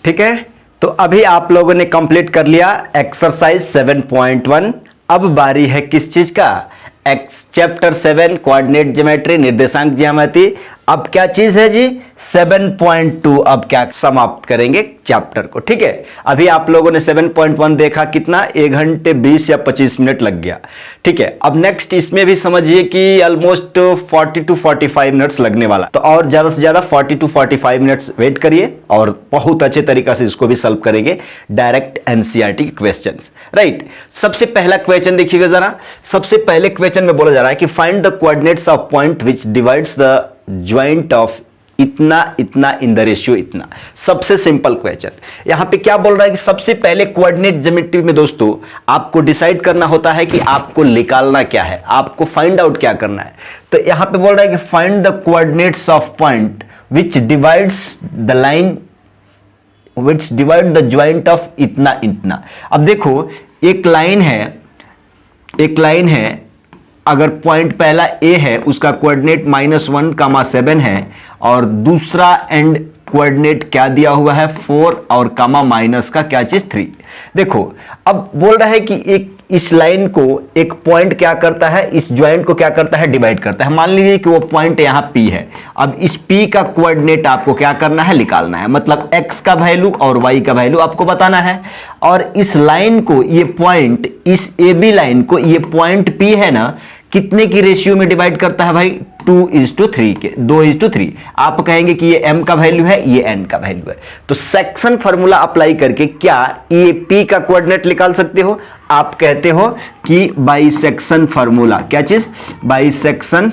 ठीक है, तो अभी आप लोगों ने कंप्लीट कर लिया एक्सरसाइज 7.1। अब बारी है किस चीज का, चैप्टर 7 कोऑर्डिनेट ज्योमेट्री, निर्देशांक ज्यामिति। अब क्या चीज है जी, 7.2। अब क्या समाप्त करेंगे चैप्टर को। ठीक है, अभी आप लोगों ने 7.1 देखा, कितना 1 घंटे 20 या 25 मिनट लग गया। ठीक है, अब नेक्स्ट इसमें भी समझिए कि ऑलमोस्ट 40 to 45 मिनट्स लगने वाला, तो और ज्यादा से ज्यादा 40 to 45 मिनट्स वेट करिए और बहुत अच्छे तरीका से इसको भी सॉल्व करेंगे, डायरेक्ट एनसीईआरटी क्वेश्चंस। राइट, सबसे पहला क्वेश्चन देखिएगा जरा। सबसे पहले क्वेश्चन में बोला जा रहा है कि find the coordinates of point which divides the joint of इतना इतना इन द रेशियो इतना। सबसे सिंपल क्वेश्चन। यहां पे क्या बोल रहा है कि सबसे पहले कोऑर्डिनेट ज्योमेट्री में दोस्तों आपको डिसाइड करना होता है कि आपको निकालना क्या है, आपको फाइंड आउट क्या करना है। तो यहां पे बोल रहा है कि find the coordinates of point which divides the line which divide the joint of इतना इतना। अब देखो एक लाइन है, अगर पॉइंट पहला ए है उसका कोऑर्डिनेट -1, 7 है, और दूसरा एंड कोऑर्डिनेट क्या दिया हुआ है 4 और कामा माइनस का क्या चीज 3। देखो अब बोल रहा है कि एक इस लाइन को एक पॉइंट क्या करता है, इस ज्वाइंट को क्या करता है, डिवाइड करता है। मान लीजिए कि वो पॉइंट यहां P है। अब इस P का कोऑर्डिनेट आपको क्या करना है, निकालना है, मतलब x का वैल्यू और y का वैल्यू आपको बताना है। और इस लाइन को, ये पॉइंट, इस AB लाइन को, ये पॉइंट P है ना, कितने की रेशियो में डिवाइड करता है भाई, 2:3 के, 2:3। आप कहेंगे कि ये m का वैल्यू है, ये n का वैल्यू है। तो सेक्शन फार्मूला अप्लाई करके क्या ये P का कोऑर्डिनेट निकाल सकते हो। आप कहते हो कि बाइसेक्शन फार्मूला, क्या चीज, बाइसेक्शन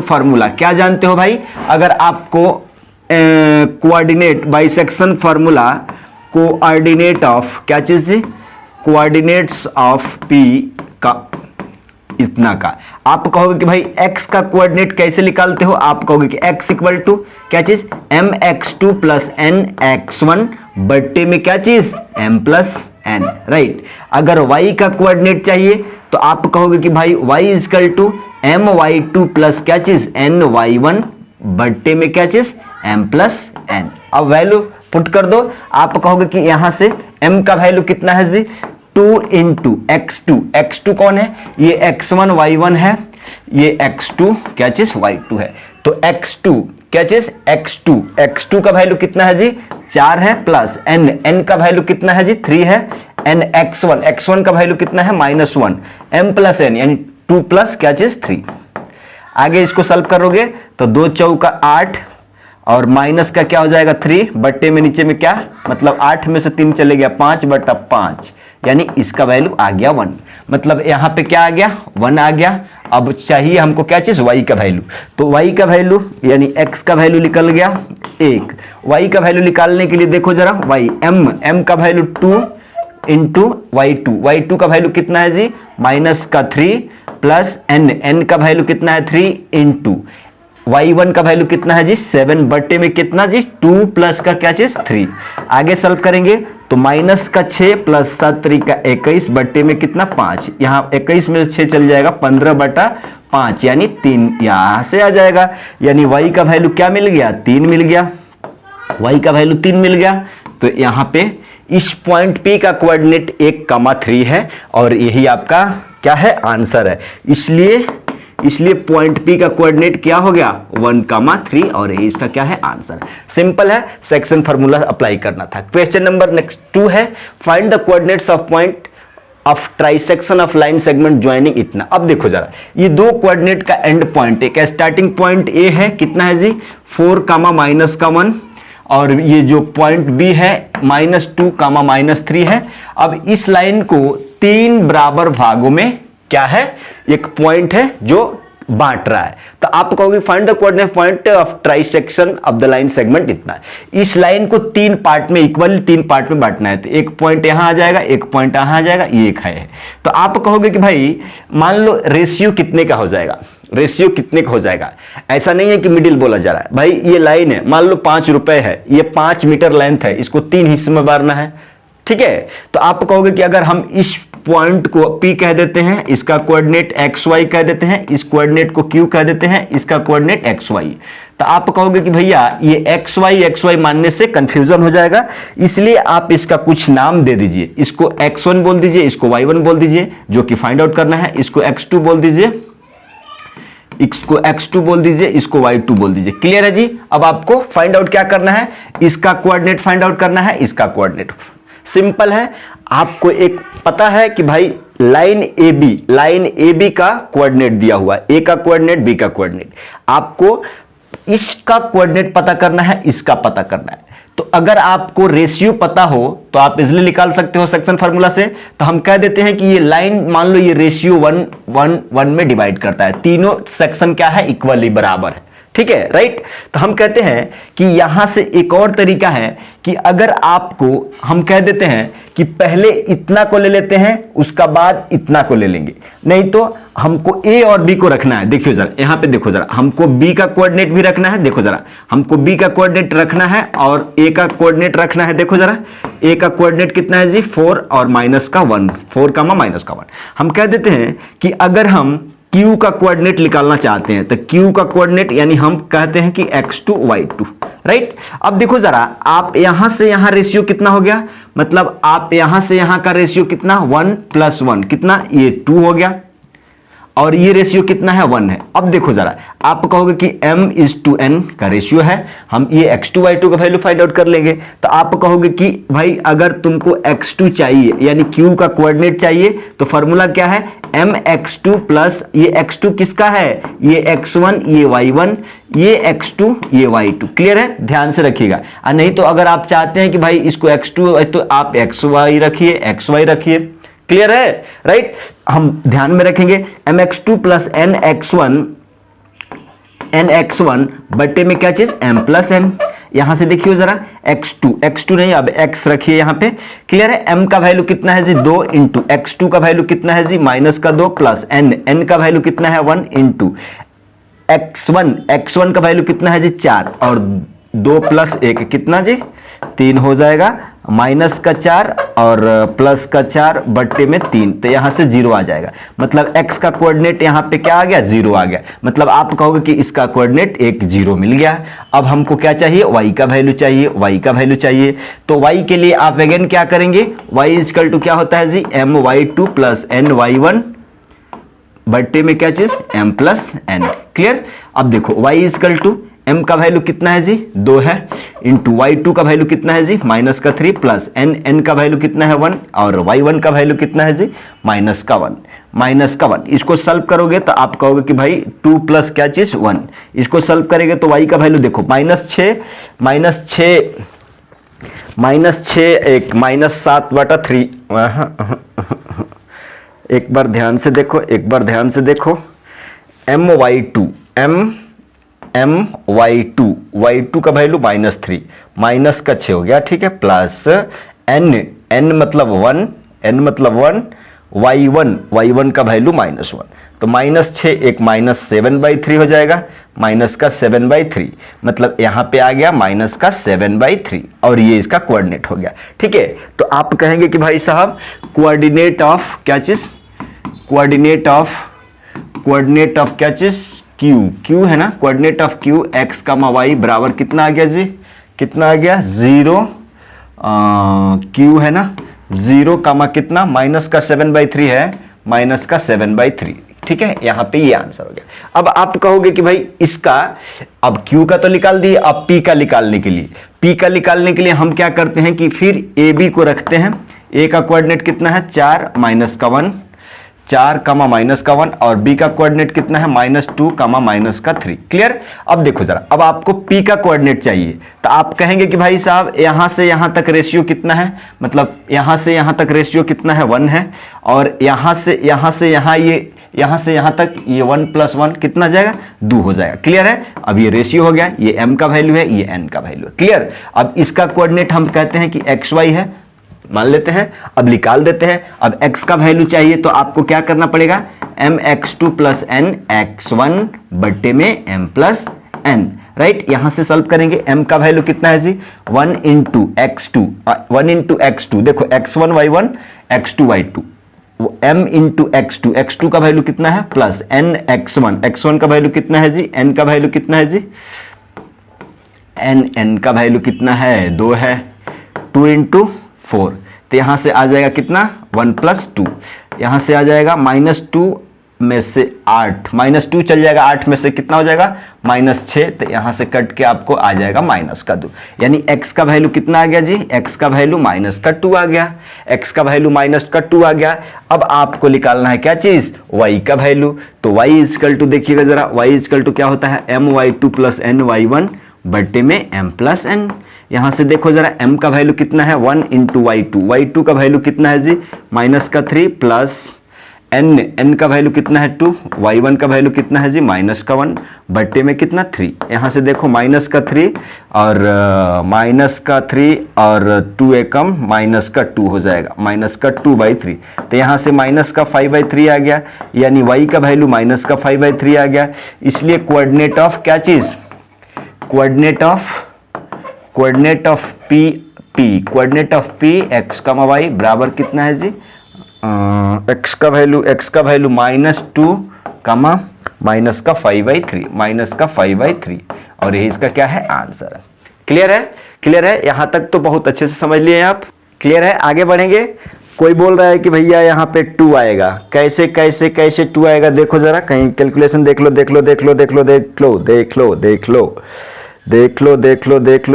फार्मूला। क्या जानते हो भाई, अगर आपको coordinate, bisection formula coordinate of क्या चीज, कोऑर्डिनेट्स ऑफ P का इतना का, आप कहोगे कि भाई x का कोऑर्डिनेट कैसे निकालते हो। आप कहोगे कि x इक्वल टू क्या चीज, mx2 प्लस nx1 बट्टे में क्या चीज, m प्लस n। राइट, अगर y का कोऑर्डिनेट चाहिए तो आप कहोगे कि भाई y equal to my2 plus क्या चीज, ny1 बट्टे में क्या चीज, m प्लस n। अब वैल्यू पुट कर दो। आप कहोगे कि यहां से m का वैल्यू कितना है जी, 2 इंटू x2 कौन है, ये x1 y1 है, ये x2 क्या चीज, y2 है। तो x2 क्या चीज, x2 का वैल्यू कितना है जी, 4 है, प्लस n का वैल्यू कितना है जी, 3 है, x1 का वैल्यू कितना है, -1, m प्लस n यानी 2 प्लस क्या चीज 3। आगे इसको सॉल्व करोगे तो 2 चौका 8 और माइनस का क्या हो जाएगा 3 बट्टे में नीचे में क्या, मतलब 8 में से 3 चले गया, 5/5, यानी इसका वैल्यू आ गया 1। मतलब यहां पे क्या आ गया, 1 आ गया। अब चाहिए हमको क्या चीज, y का वैल्यू। तो y का वैल्यू यानी x का वैल्यू निकल गया 1। y का वैल्यू निकालने के लिए देखो जरा, y m का वैल्यू 2 इंटू y2 का वैल्यू कितना है जी, -3 प्लस n का वैल्यू कितना है 3 इंटू y1 का वैल्यू कितना है जी, 7 बट्टे में कितना जी, 2 प्लस का क्या चीज 3। आगे सॉल्व करेंगे तो -6 प्लस 7 का 21 बट्टे में कितना 5। यहाँ 21 में 6 चल जाएगा, 15/5 यानी 3 यहां से आ जाएगा। यानी y का वैल्यू क्या मिल गया, 3 मिल गया, y का वैल्यू 3 मिल गया। तो यहां पे इस पॉइंट P का कोऑर्डिनेट 1,3 है और यही आपका क्या है, आंसर है। इसलिए पॉइंट P का कोऑर्डिनेट क्या हो गया, 1,3 और यही इसका क्या है, आंसर। सिंपल है, सेक्शन फार्मूला अप्लाई करना था। क्वेश्चन नंबर नेक्स्ट 2 है, find the coordinates of point of trisection of line segment joining इतना। अब देखो जरा, ये दो कोऑर्डिनेट का एंड पॉइंट, एक स्टार्टिंग पॉइंट ए है, कितना है जी 4, -1, और ये जो पॉइंट बी है -2, -3 है। अब इस लाइन को 3 बराबर भागों में क्या है, एक पॉइंट है जो बांट रहा है। तो आप कहोगे find the coordinate point of trisection of the line segment इतना। इस लाइन को 3 पार्ट में, इक्वली 3 पार्ट में बांटना है। तो एक पॉइंट यहां आ जाएगा, एक पॉइंट यहां आ जाएगा, ये एक है। तो आप कहोगे कि भाई मान लो रेशियो कितने का हो जाएगा, रेशियो कितने का हो जाएगा। ऐसा नहीं है कि मिडिल बोला जा रहा है भाई, ये लाइन है, मान लो 5 रुपए है, ये 5 मीटर लेंथ है, इसको 3 हिस्से में बांटना है। ठीक है। तो आप कहोगे कि अगर हम इस पॉइंट को P कह देते हैं, इसका कोऑर्डिनेट XY कह देते हैं, इस कोऑर्डिनेट को Q कह देते हैं, इसका कोऑर्डिनेट XY, तो आप कहोगे कि भैया ये XY मानने से कंफ्यूजन हो जाएगा, इसलिए आप इसका कुछ नाम दे दीजिए। इसको X1 बोल दीजिए, इसको Y1 बोल दीजिए, जो कि फाइंड आउट करना है। इसको X2 बोल दीजिए, इसको X2 बोल दीजिए, इसको Y2 बोल दीजिए। क्लियर है जी। अब आपको फाइंड आउट क्या करना है, इसका कोऑर्डिनेट फाइंड आउट करना है, इसका कोऑर्डिनेट। सिंपल है, आपको एक पता है कि भाई लाइन ए बी का कोऑर्डिनेट दिया हुआ है, ए का कोऑर्डिनेट, बी का कोऑर्डिनेट, आपको इसका कोऑर्डिनेट पता करना है, इसका पता करना है। तो अगर आपको रेशियो पता हो तो आप इजीली निकाल सकते हो सेक्शन फार्मूला से। तो हम कह देते हैं कि ये लाइन, मान लो ये रेशियो 1:1 में डिवाइड करता है, तीनों सेक्शन क्या है, इक्वली बराबर है, ठीक है, राइट। तो हम कहते हैं कि यहां से एक और तरीका है कि अगर आपको, हम कह देते हैं कि पहले इतना को ले लेते हैं, उसका बाद इतना को ले लेंगे, नहीं तो हमको A और B को रखना है। देखियो जरा, यहां पे देखो जरा, हमको B का कोऑर्डिनेट भी रखना है, देखो जरा, हमको B का कोऑर्डिनेट रखना है और A का कोऑर्डिनेट रखना है। देखो जरा, A का कोऑर्डिनेट कितना है जी, 4 और -1, 4, -1। हम कह देते हैं कि अगर हम Q का कोऑर्डिनेट निकालना चाहते हैं तो Q का कोऑर्डिनेट यानी हम कहते हैं कि X2 Y2, राइट। अब देखो जरा, आप यहां से यहां रेशियो कितना हो गया, मतलब आप यहां से यहां का रेशियो कितना, 1 + 1 कितना, ये 2 हो गया, और ये रेशियो कितना है, 1 है। अब देखो जरा, आप कहोगे कि m/n का रेशियो है, हम ये x2 y2 का वैल्यू फाइंड आउट कर लेंगे। तो आप कहोगे कि भाई अगर तुमको x2 चाहिए यानी q का कोऑर्डिनेट चाहिए, तो फॉर्मूला क्या है, mx2 प्लस ये x2 किसका है, ये x1, ये y1, ये x2, ये y2। क्लियर है, ध्यान से रखिएगा। नहीं तो अगर आप चाहते हैं कि भाई इसको x2 तो आप xy रखिए, xy रखिए। क्लियर है, राइट। हम ध्यान में रखेंगे mx2 प्लस nx1 बट्टे में क्या चीज, m + n। यहां से देखियो जरा, x2 नहीं, अब x रखिए यहां पे। क्लियर है, m का वैल्यू कितना है जी, 2 इंटू x2 का वैल्यू कितना है जी, -2 प्लस n का वैल्यू कितना है, 1 इंटू x1 का वैल्यू कितना है जी, 4 और 2 + 1 कितना जी, 3 हो जाएगा, -4 और +4 बट्टे में 3, तो यहां से 0 आ जाएगा। मतलब x का कोऑर्डिनेट यहां पे क्या आ गया, 0 आ गया। मतलब आप कहोगे कि इसका कोऑर्डिनेट एक 0 मिल गया। अब हमको क्या चाहिए, y का वैल्यू चाहिए, y का वैल्यू चाहिए। तो y के लिए आप अगेन क्या करेंगे, y = क्या होता है जी, my2 प्लस ny1 बट्टे में क्या चीज, m + n। क्लियर। अब देखो y = m का वैल्यू कितना है जी, 2 है, इंटू y2 का वैल्यू कितना है जी, -3 प्लस n का वैल्यू कितना है, 1 और y1 का वैल्यू कितना है जी, -1। इसको सॉल्व करोगे तो आप कहोगे कि भाई 2 प्लस क्या चीज, 1। इसको सॉल्व करेंगे तो y का वैल्यू देखो, -6 1 -7/3। एक बार ध्यान से देखो, y2 का वैल्यू -3, -6 हो गया, ठीक है, प्लस n मतलब 1, y1 का वैल्यू -1, तो -6 1 -7/3 हो जाएगा, -7/3, मतलब यहां पे आ गया -7/3 और ये इसका कोऑर्डिनेट हो गया। ठीक है, तो आप कहेंगे कि भाई साहब कोऑर्डिनेट ऑफ क्या चीज, कोऑर्डिनेट ऑफ क्या चीज, Q है ना, coordinate of Q x, y बराबर कितना आ गया जी, कितना आ गया, 0, Q है ना 0, कितना, -7/3 है, -7/3। ठीक है, यहां पे ये आंसर हो गया। अब आप कहोगे कि भाई इसका, अब Q का तो निकाल दिए, अब P का निकालने के लिए हम क्या करते हैं कि फिर AB को रखते हैं। A का कोऑर्डिनेट कितना है, 4 -1, 4, -1 और B का कोऑर्डिनेट कितना है, -2, -3। क्लियर। अब देखो जरा, अब आपको P का कोऑर्डिनेट चाहिए, तो आप कहेंगे कि भाई साहब यहां से यहां तक रेशियो कितना है, मतलब यहां से यहां तक रेशियो कितना है, 1 है, और यहां से यहां तक ये 1 + 1 कितना जाएगा, 2 हो जाएगा। क्लियर है, अब ये रेशियो हो गया, ये m का वैल्यू है, ये n का वैल्यू है। क्लियर। अब इसका कोऑर्डिनेट हम कहते हैं कि xy है, मान लेते हैं, अब निकाल देते हैं। अब x का वैल्यू चाहिए तो आपको क्या करना पड़ेगा, mx2 + nx1 बट्टे में m + n, राइट। यहां से सॉल्व करेंगे, m का वैल्यू कितना है जी 1 इंटू x2, 1 इंटू x2, देखो x1 y1 x2 y2, m into x2, x2 का वैल्यू कितना है प्लस n x1, x1 का वैल्यू कितना है जी, n का वैल्यू कितना है जी, n का वैल्यू कितना है 2 है, 2 इंटू 4, तो यहां से आ जाएगा कितना 1 प्लस 2, यहां से आ जाएगा -2 में से 8, -2 चल जाएगा, 8 में से कितना हो जाएगा -6, तो यहां से कट के आपको आ जाएगा -2, यानी x का वैल्यू कितना आ गया जी, x का वैल्यू -2 आ गया, x का वैल्यू -2 आ गया। अब आपको निकालना है क्या चीज, y का वैल्यू, तो y इक्वल टू देखिएगा जरा, y इक्वल टू क्या होता है my2 प्लस ny1 बटे में m प्लस n। यहां से देखो जरा m का वैल्यू कितना है 1 इंटू y2 का वैल्यू कितना है जी -3 प्लस n का वैल्यू कितना है 2, y1 का वैल्यू कितना है जी -1 बट्टे में कितना 3। यहाँ से देखो -3 और -3 और 2 एकम -2 हो जाएगा, -2/3, तो यहाँ से -5/3 आ गया, यानी y का वैल्यू -5/3 आ गया। इसलिए कोऑर्डिनेट ऑफ क्या चीज, coordinate of p x, y बराबर कितना है जी x का वैल्यू -2 कमा -5/3 और यही इसका क्या है आंसर है। क्लियर है, क्लियर है, यहां तक तो बहुत अच्छे से समझ लिए आप। क्लियर है, आगे बढ़ेंगे। कोई बोल रहा है कि भैया यहाँ पे 2 आएगा, कैसे 2 आएगा, देखो जरा कहीं कैलकुलेशन देख लो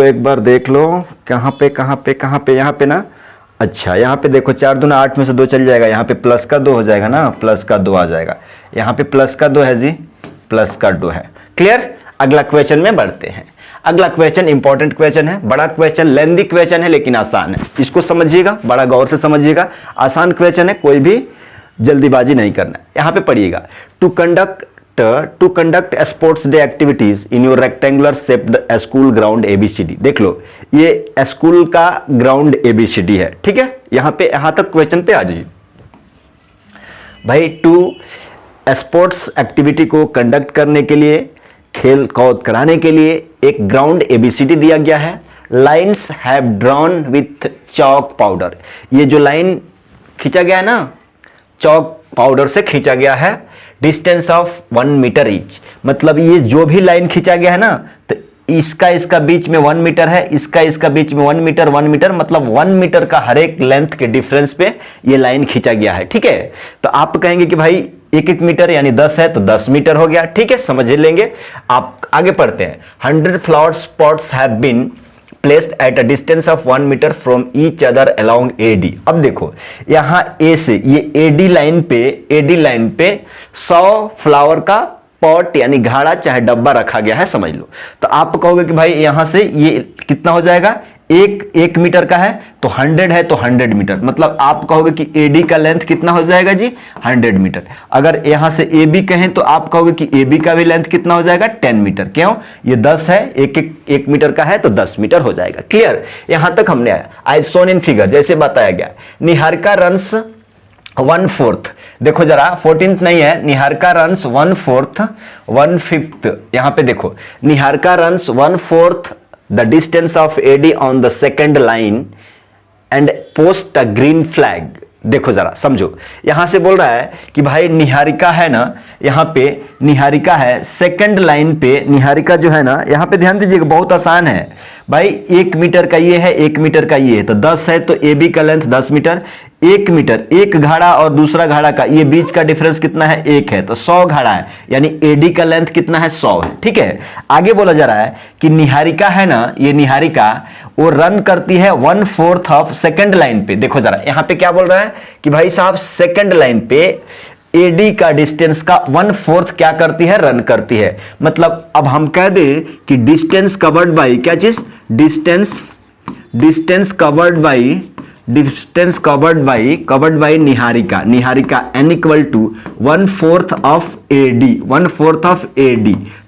एक बार देख लो, कहाँ पे यहाँ पे ना, अच्छा यहाँ पे देखो 4 दूना 8 में से 2 चल जाएगा, यहाँ पे प्लस का 2 हो जाएगा ना, प्लस का 2 आ जाएगा, यहाँ पे प्लस का 2 है जी, प्लस का 2 है। क्लियर, अगला क्वेश्चन में बढ़ते हैं। अगला क्वेश्चन इंपॉर्टेंट क्वेश्चन है, बड़ा क्वेश्चन, लेंदी क्वेश्चन है लेकिन आसान है, इसको समझिएगा, बड़ा गौर से समझिएगा, आसान क्वेश्चन है, कोई भी जल्दीबाजी नहीं करना है। यहाँ पे पढ़िएगा, to conduct sports day activities in your rectangular shaped school ground ABCD। देख लो, ये स्कूल का ग्राउंड ABCD है, ठीक है। यहां तक क्वेश्चन पे आ जाइए भाई। टू स्पोर्ट्स एक्टिविटी को कंडक्ट करने के लिए, खेल कूद कराने के लिए एक ग्राउंड ABCD दिया गया है। Lines have drawn with chalk powder, ये जो लाइन खींचा गया है ना, चॉक पाउडर से खींचा गया है। डिस्टेंस ऑफ 1 मीटर ईच, मतलब ये जो भी लाइन खींचा गया है ना, तो इसका बीच में 1 मीटर है, इसका बीच में 1 मीटर, मतलब 1 मीटर का हर एक लेंथ के डिफरेंस पे ये लाइन खींचा गया है, ठीक है। तो आप कहेंगे कि भाई 1 मीटर यानी 10 है, तो 10 मीटर हो गया, ठीक है, समझ लेंगे। आप आगे पढ़ते हैं। 100 flower pots have been placed at a distance of 1 metre from each other along AD। अब देखो यहां A से ये AD लाइन पे 100 फ्लावर का पॉट यानी घड़ा चाहे डब्बा रखा गया है, समझ लो। तो आप कहोगे कि भाई यहां से ये कितना हो जाएगा, 1 मीटर का है तो 100 है तो 100 मीटर, मतलब आप कहोगे कि AD का लेंथ कितना हो जाएगा जी 100 मीटर। अगर यहां से AB कहें तो आप कहोगे कि AB का भी लेंथ कितना हो जाएगा 10 मीटर। क्यों, ये 10 है, 1 मीटर का है तो 10 मीटर हो जाएगा। क्लियर, यहां तक हमने आया। आई शोन इन फिगर, जैसे बताया गया, निहारिका रन्स 1/4, देखो जरा 14th नहीं है, निहारिका रन्स 1/4, 1/5, यहां पे देखो Niharika runs 1/4 the distance of AD on the second line and post a green flag। देखो जरा समझो, यहां से बोल रहा है कि भाई निहारिका है ना, यहां पे निहारिका है, सेकंड लाइन पे निहारिका जो है ना, यहां पे ध्यान दीजिएगा, बहुत आसान है भाई। 1 मीटर का ये है, 1 मीटर का ये है, तो 10 है तो AB का लेंथ 10 मीटर, 1 मीटर, एक घड़ा और दूसरा घड़ा का ये बीच का डिफरेंस कितना है 1 है, तो 100 घड़ा है, यानी AD का लेंथ कितना है 100 है, ठीक है। आगे बोला जा रहा है कि निहारिका है ना, ये निहारिका वो रन करती है 1/4 ऑफ सेकंड लाइन पे। देखो जरा यहां पे क्या बोल रहा है कि भाई साहब सेकंड लाइन पे AD का डिस्टेंस का 1/4 क्या करती है, रन करती है। मतलब अब हम कह दे कि डिस्टेंस कवर्ड बाई क्या चीज, distance covered by Niharika n equal to 1/4 of AD।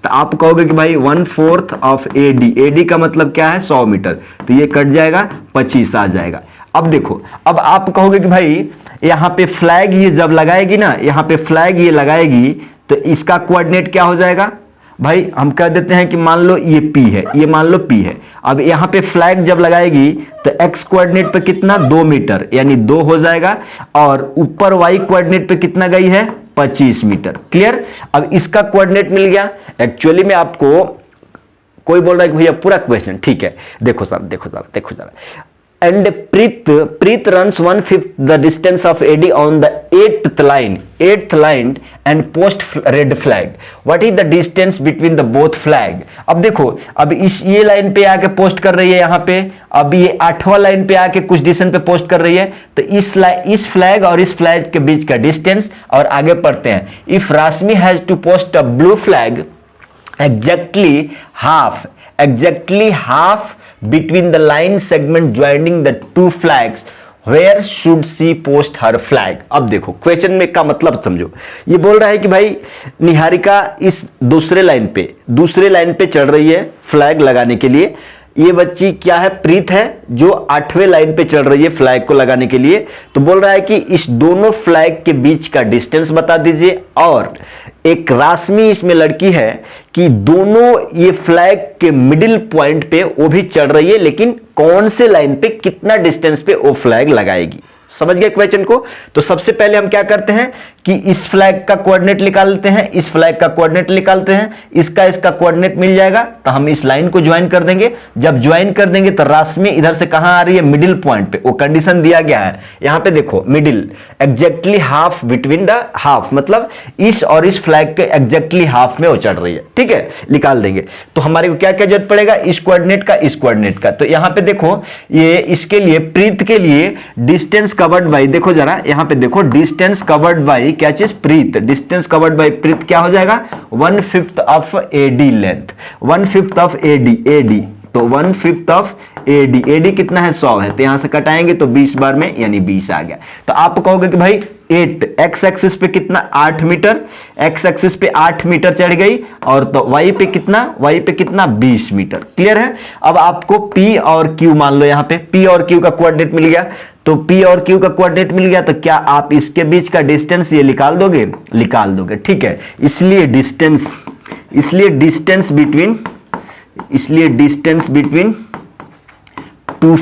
तो आप कहोगे कि भाई 1/4 ऑफ AD का मतलब क्या है 100 मीटर, तो ये कट जाएगा 25 आ जाएगा। अब देखो, अब आप कहोगे कि भाई यहां पे फ्लैग ये जब लगाएगी ना, यहां पे फ्लैग ये लगाएगी तो इसका कोऑर्डिनेट क्या हो जाएगा भाई हम कह देते हैं कि मान लो ये P है, ये मान लो P है। अब यहाँ पे फ्लैग जब लगाएगी तो x कोऑर्डिनेट पे कितना 2 मीटर यानी 2 हो जाएगा, और ऊपर y कोऑर्डिनेट पे कितना गई है 25 मीटर। क्लियर। अब इसका कोऑर्डिनेट मिल गया। एक्चुअली में आपको कोई बोल रहा है कि भैया पूरा क्वेश्चन, ठीक है देखो सर, देखो जरा। And Preet runs 1/5 the distance of AD on the 8th line and post red flag. What is the distance between the both flag? अब देखो, अब ये लाइन पे आके पोस्ट कर रही है यहाँ पे, अब ये 8वां लाइन पे आके कुछ डिस्टेंस पे पोस्ट कर रही है, तो इस फ्लैग और इस फ्लैग के बीच का डिस्टेंस। और आगे पढ़ते हैं, if Rashmi has to post a blue flag exactly half between the line segment joining the two flags, where should she post her flag? अब देखो क्वेश्चन में का मतलब समझो। ये बोल रहा है कि भाई निहारिका इस दूसरे लाइन पे चढ़ रही है फ्लैग लगाने के लिए। ये बच्ची क्या है, प्रीत है, जो 8वें लाइन पे चढ़ रही है फ्लैग को लगाने के लिए। तो बोल रहा है कि इस दोनों फ्लैग के बीच का डिस्टेंस बता दीजिए। और एक राशमी इसमें लड़की है कि दोनों ये फ्लैग के मिडिल पॉइंट पे वो भी चढ़ रही है, लेकिन कौन से लाइन पे कितना डिस्टेंस पे वो फ्लैग लगाएगी। समझ गए क्वेश्चन को। तो सबसे पहले हम क्या करते हैं कि इस फ्लैग का कोऑर्डिनेट निकालते हैं, इस फ्लैग का कोऑर्डिनेट निकालते हैं, इसका कोऑर्डिनेट मिल जाएगा तो हम इस लाइन को ज्वाइन कर देंगे। जब ज्वाइन कर देंगे तो राशमी इधर से कहां आ रही है, मिडिल पॉइंट पे। वो कंडीशन दिया गया है यहां पे, देखो middle exactly half between the half, मतलब इस और इस फ्लैग के एग्जैक्टली हाफ में वो चढ़ रही है। ठीक है, निकाल देंगे। तो हमारे को क्या क्या जरूरत पड़ेगा, इस कोऑर्डिनेट का, इस कोऑर्डिनेट का। तो यहां पे देखो, ये इसके लिए प्रीत के लिए डिस्टेंस कवर्ड बाई, देखो जरा यहां पे देखो, डिस्टेंस कवर्ड बाई क्या चीज, Preet. Distance covered by Preet क्या हो जाएगा, 1/5 of A D length, 1/5 of A D. तो 1/5 ऑफ एडी कितना है, 100 है। तो यहां से कटाएंगे तो 20 बार में यानी 20 आ गया। तो आप कहोगे कि भाई 8 एक्स एक्सिस पे कितना, 8 मीटर, एक्स एक्सिस पे 8 मीटर चढ़ गई, और तो वाई पे कितना 20 मीटर। क्लियर है। अब आपको पी और क्यू मान लो, यहां पे पी और क्यू का कोऑर्डिनेट मिल गया। तो P और Q का कोऑर्डिनेट मिल गया, तो क्या आप इसके बीच का डिस्टेंस ये निकाल दोगे। ठीक है। इसलिए डिस्टेंस बिटवीन टू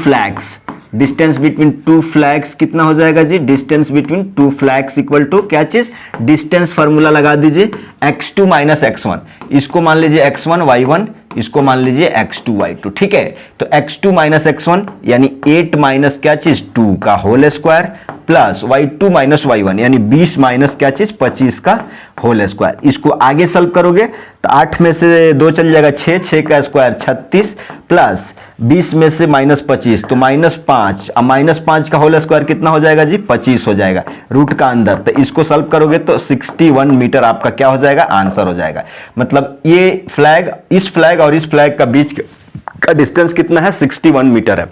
फ्लैग्स कितना हो जाएगा जी, distance between two flags equal to क्या चीज, डिस्टेंस फॉर्मूला लगा दीजिए, x2 माइनस x1। इसको मान लीजिए x1 y1, इसको मान लीजिए x2 y2। ठीक है। तो x2 माइनस x1 यानी 8 माइनस क्या चीज 2 का whole square, plus y2 minus y1 यानी 20 माइनस क्या चीज 25 का होल स्क्वायर। इसको आगे सॉल्व करोगे तो 8 में से 2 चल जाएगा 6 का स्क्वायर 36, प्लस 20 में से माइनस 25 तो -5, अब -5 का होल स्क्वायर कितना हो जाएगा जी, 25 हो जाएगा रूट का अंदर। तो इसको सॉल्व करोगे तो 61 मीटर आपका क्या हो जाएगा, आंसर हो जाएगा। मतलब ये फ्लैग, इस फ्लैग और इस फ्लैग का बीच का डिस्टेंस कितना है, 61 मीटर है।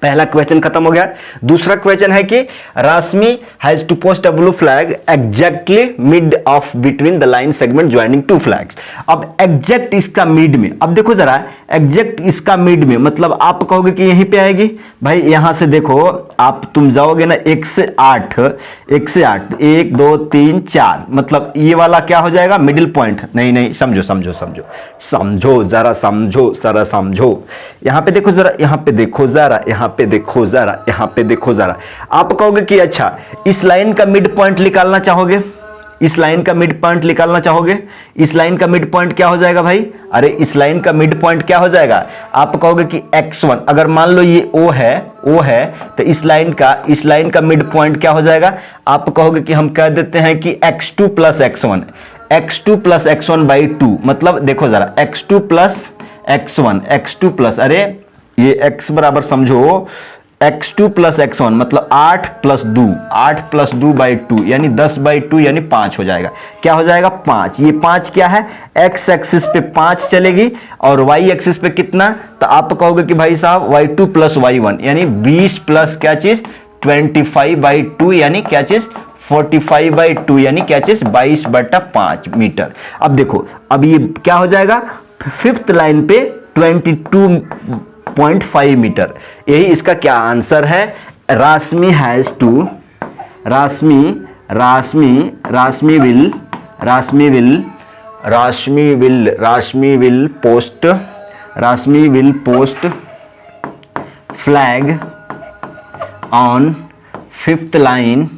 पहला क्वेश्चन खत्म हो गया। दूसरा क्वेश्चन है कि Rashmi has to post a blue flag exactly mid of between the line segment joining two flags. अब एग्जैक्ट इसका मिड में, अब देखो जरा एग्जैक्ट इसका मिड में, मतलब आप कहोगे कि यहीं पे आएगी। भाई यहां से देखो, आप तुम जाओगे ना 1 से 8, 1 2 3 4, मतलब ये वाला क्या हो जाएगा, मिडिल पॉइंट। नहीं, समझो जरा। यहां पे देखो जरा, यहां पे देखो जरा। आप कहोगे कि अच्छा इस लाइन का मिड पॉइंट निकालना चाहोगे, इस लाइन का मिड पॉइंट क्या हो जाएगा भाई, अरे इस लाइन का मिड पॉइंट क्या हो जाएगा, आप कहोगे कि x1, अगर मान लो ये O है तो इस लाइन का मिड पॉइंट क्या हो जाएगा, आप कहोगे कि हम कह देते हैं कि x2 प्लस x1 बाई 2, मतलब देखो जरा x2 प्लस अरे ये x बराबर समझो x2 प्लस x1, मतलब 8 प्लस 2 बाई 2 यानी 10 बाई 2 यानी 5 हो जाएगा। क्या हो जाएगा, 5। ये 5 क्या है, x एक्सिस पे 5 चलेगी और y एक्सिस पे कितना, तो आप कहोगे कि भाई साहब y2 प्लस y1 यानी 20 प्लस क्या चीज 25 बाई 2 यानी क्या चीज 45 बाई 2 यानी क्या चीज 22/5 मीटर। अब देखो, अब ये क्या हो जाएगा, 5th लाइन पे 22.5 मीटर। यही इसका क्या आंसर है। Rashmi will Rashmi will post flag on fifth line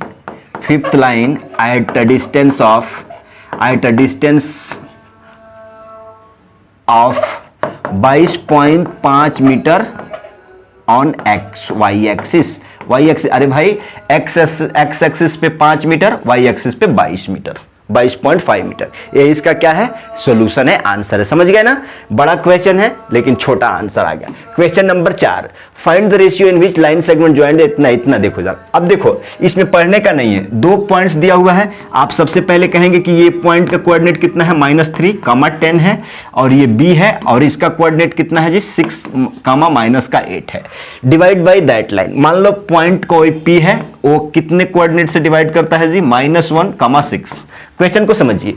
at a distance of 22.5 metre on y axis. अरे भाई x एक्सिस पे 5 मीटर, y एक्सिस पे 22 मीटर, 22.5 मीटर। ये इसका क्या है, सॉल्यूशन है, आंसर है। समझ गए ना, बड़ा क्वेश्चन है लेकिन छोटा आंसर आ गया। Question number 4, find the ratio in which line segment joint. इतना देखो जरा। अब देखो इसमें पढ़ने का नहीं है, 2 पॉइंट्स दिया हुआ है। आप सबसे पहले कहेंगे कि ये पॉइंट का कोऑर्डिनेट कितना है, -3, 10 है, और ये b है, और इसका कोऑर्डिनेट कितना है जी, 6, -8 है। Divide by that line. मान लो पॉइंट कोई p है, वो कितने कोऑर्डिनेट से डिवाइड करता है जी, -1, 6। क्वेश्चन को समझिए,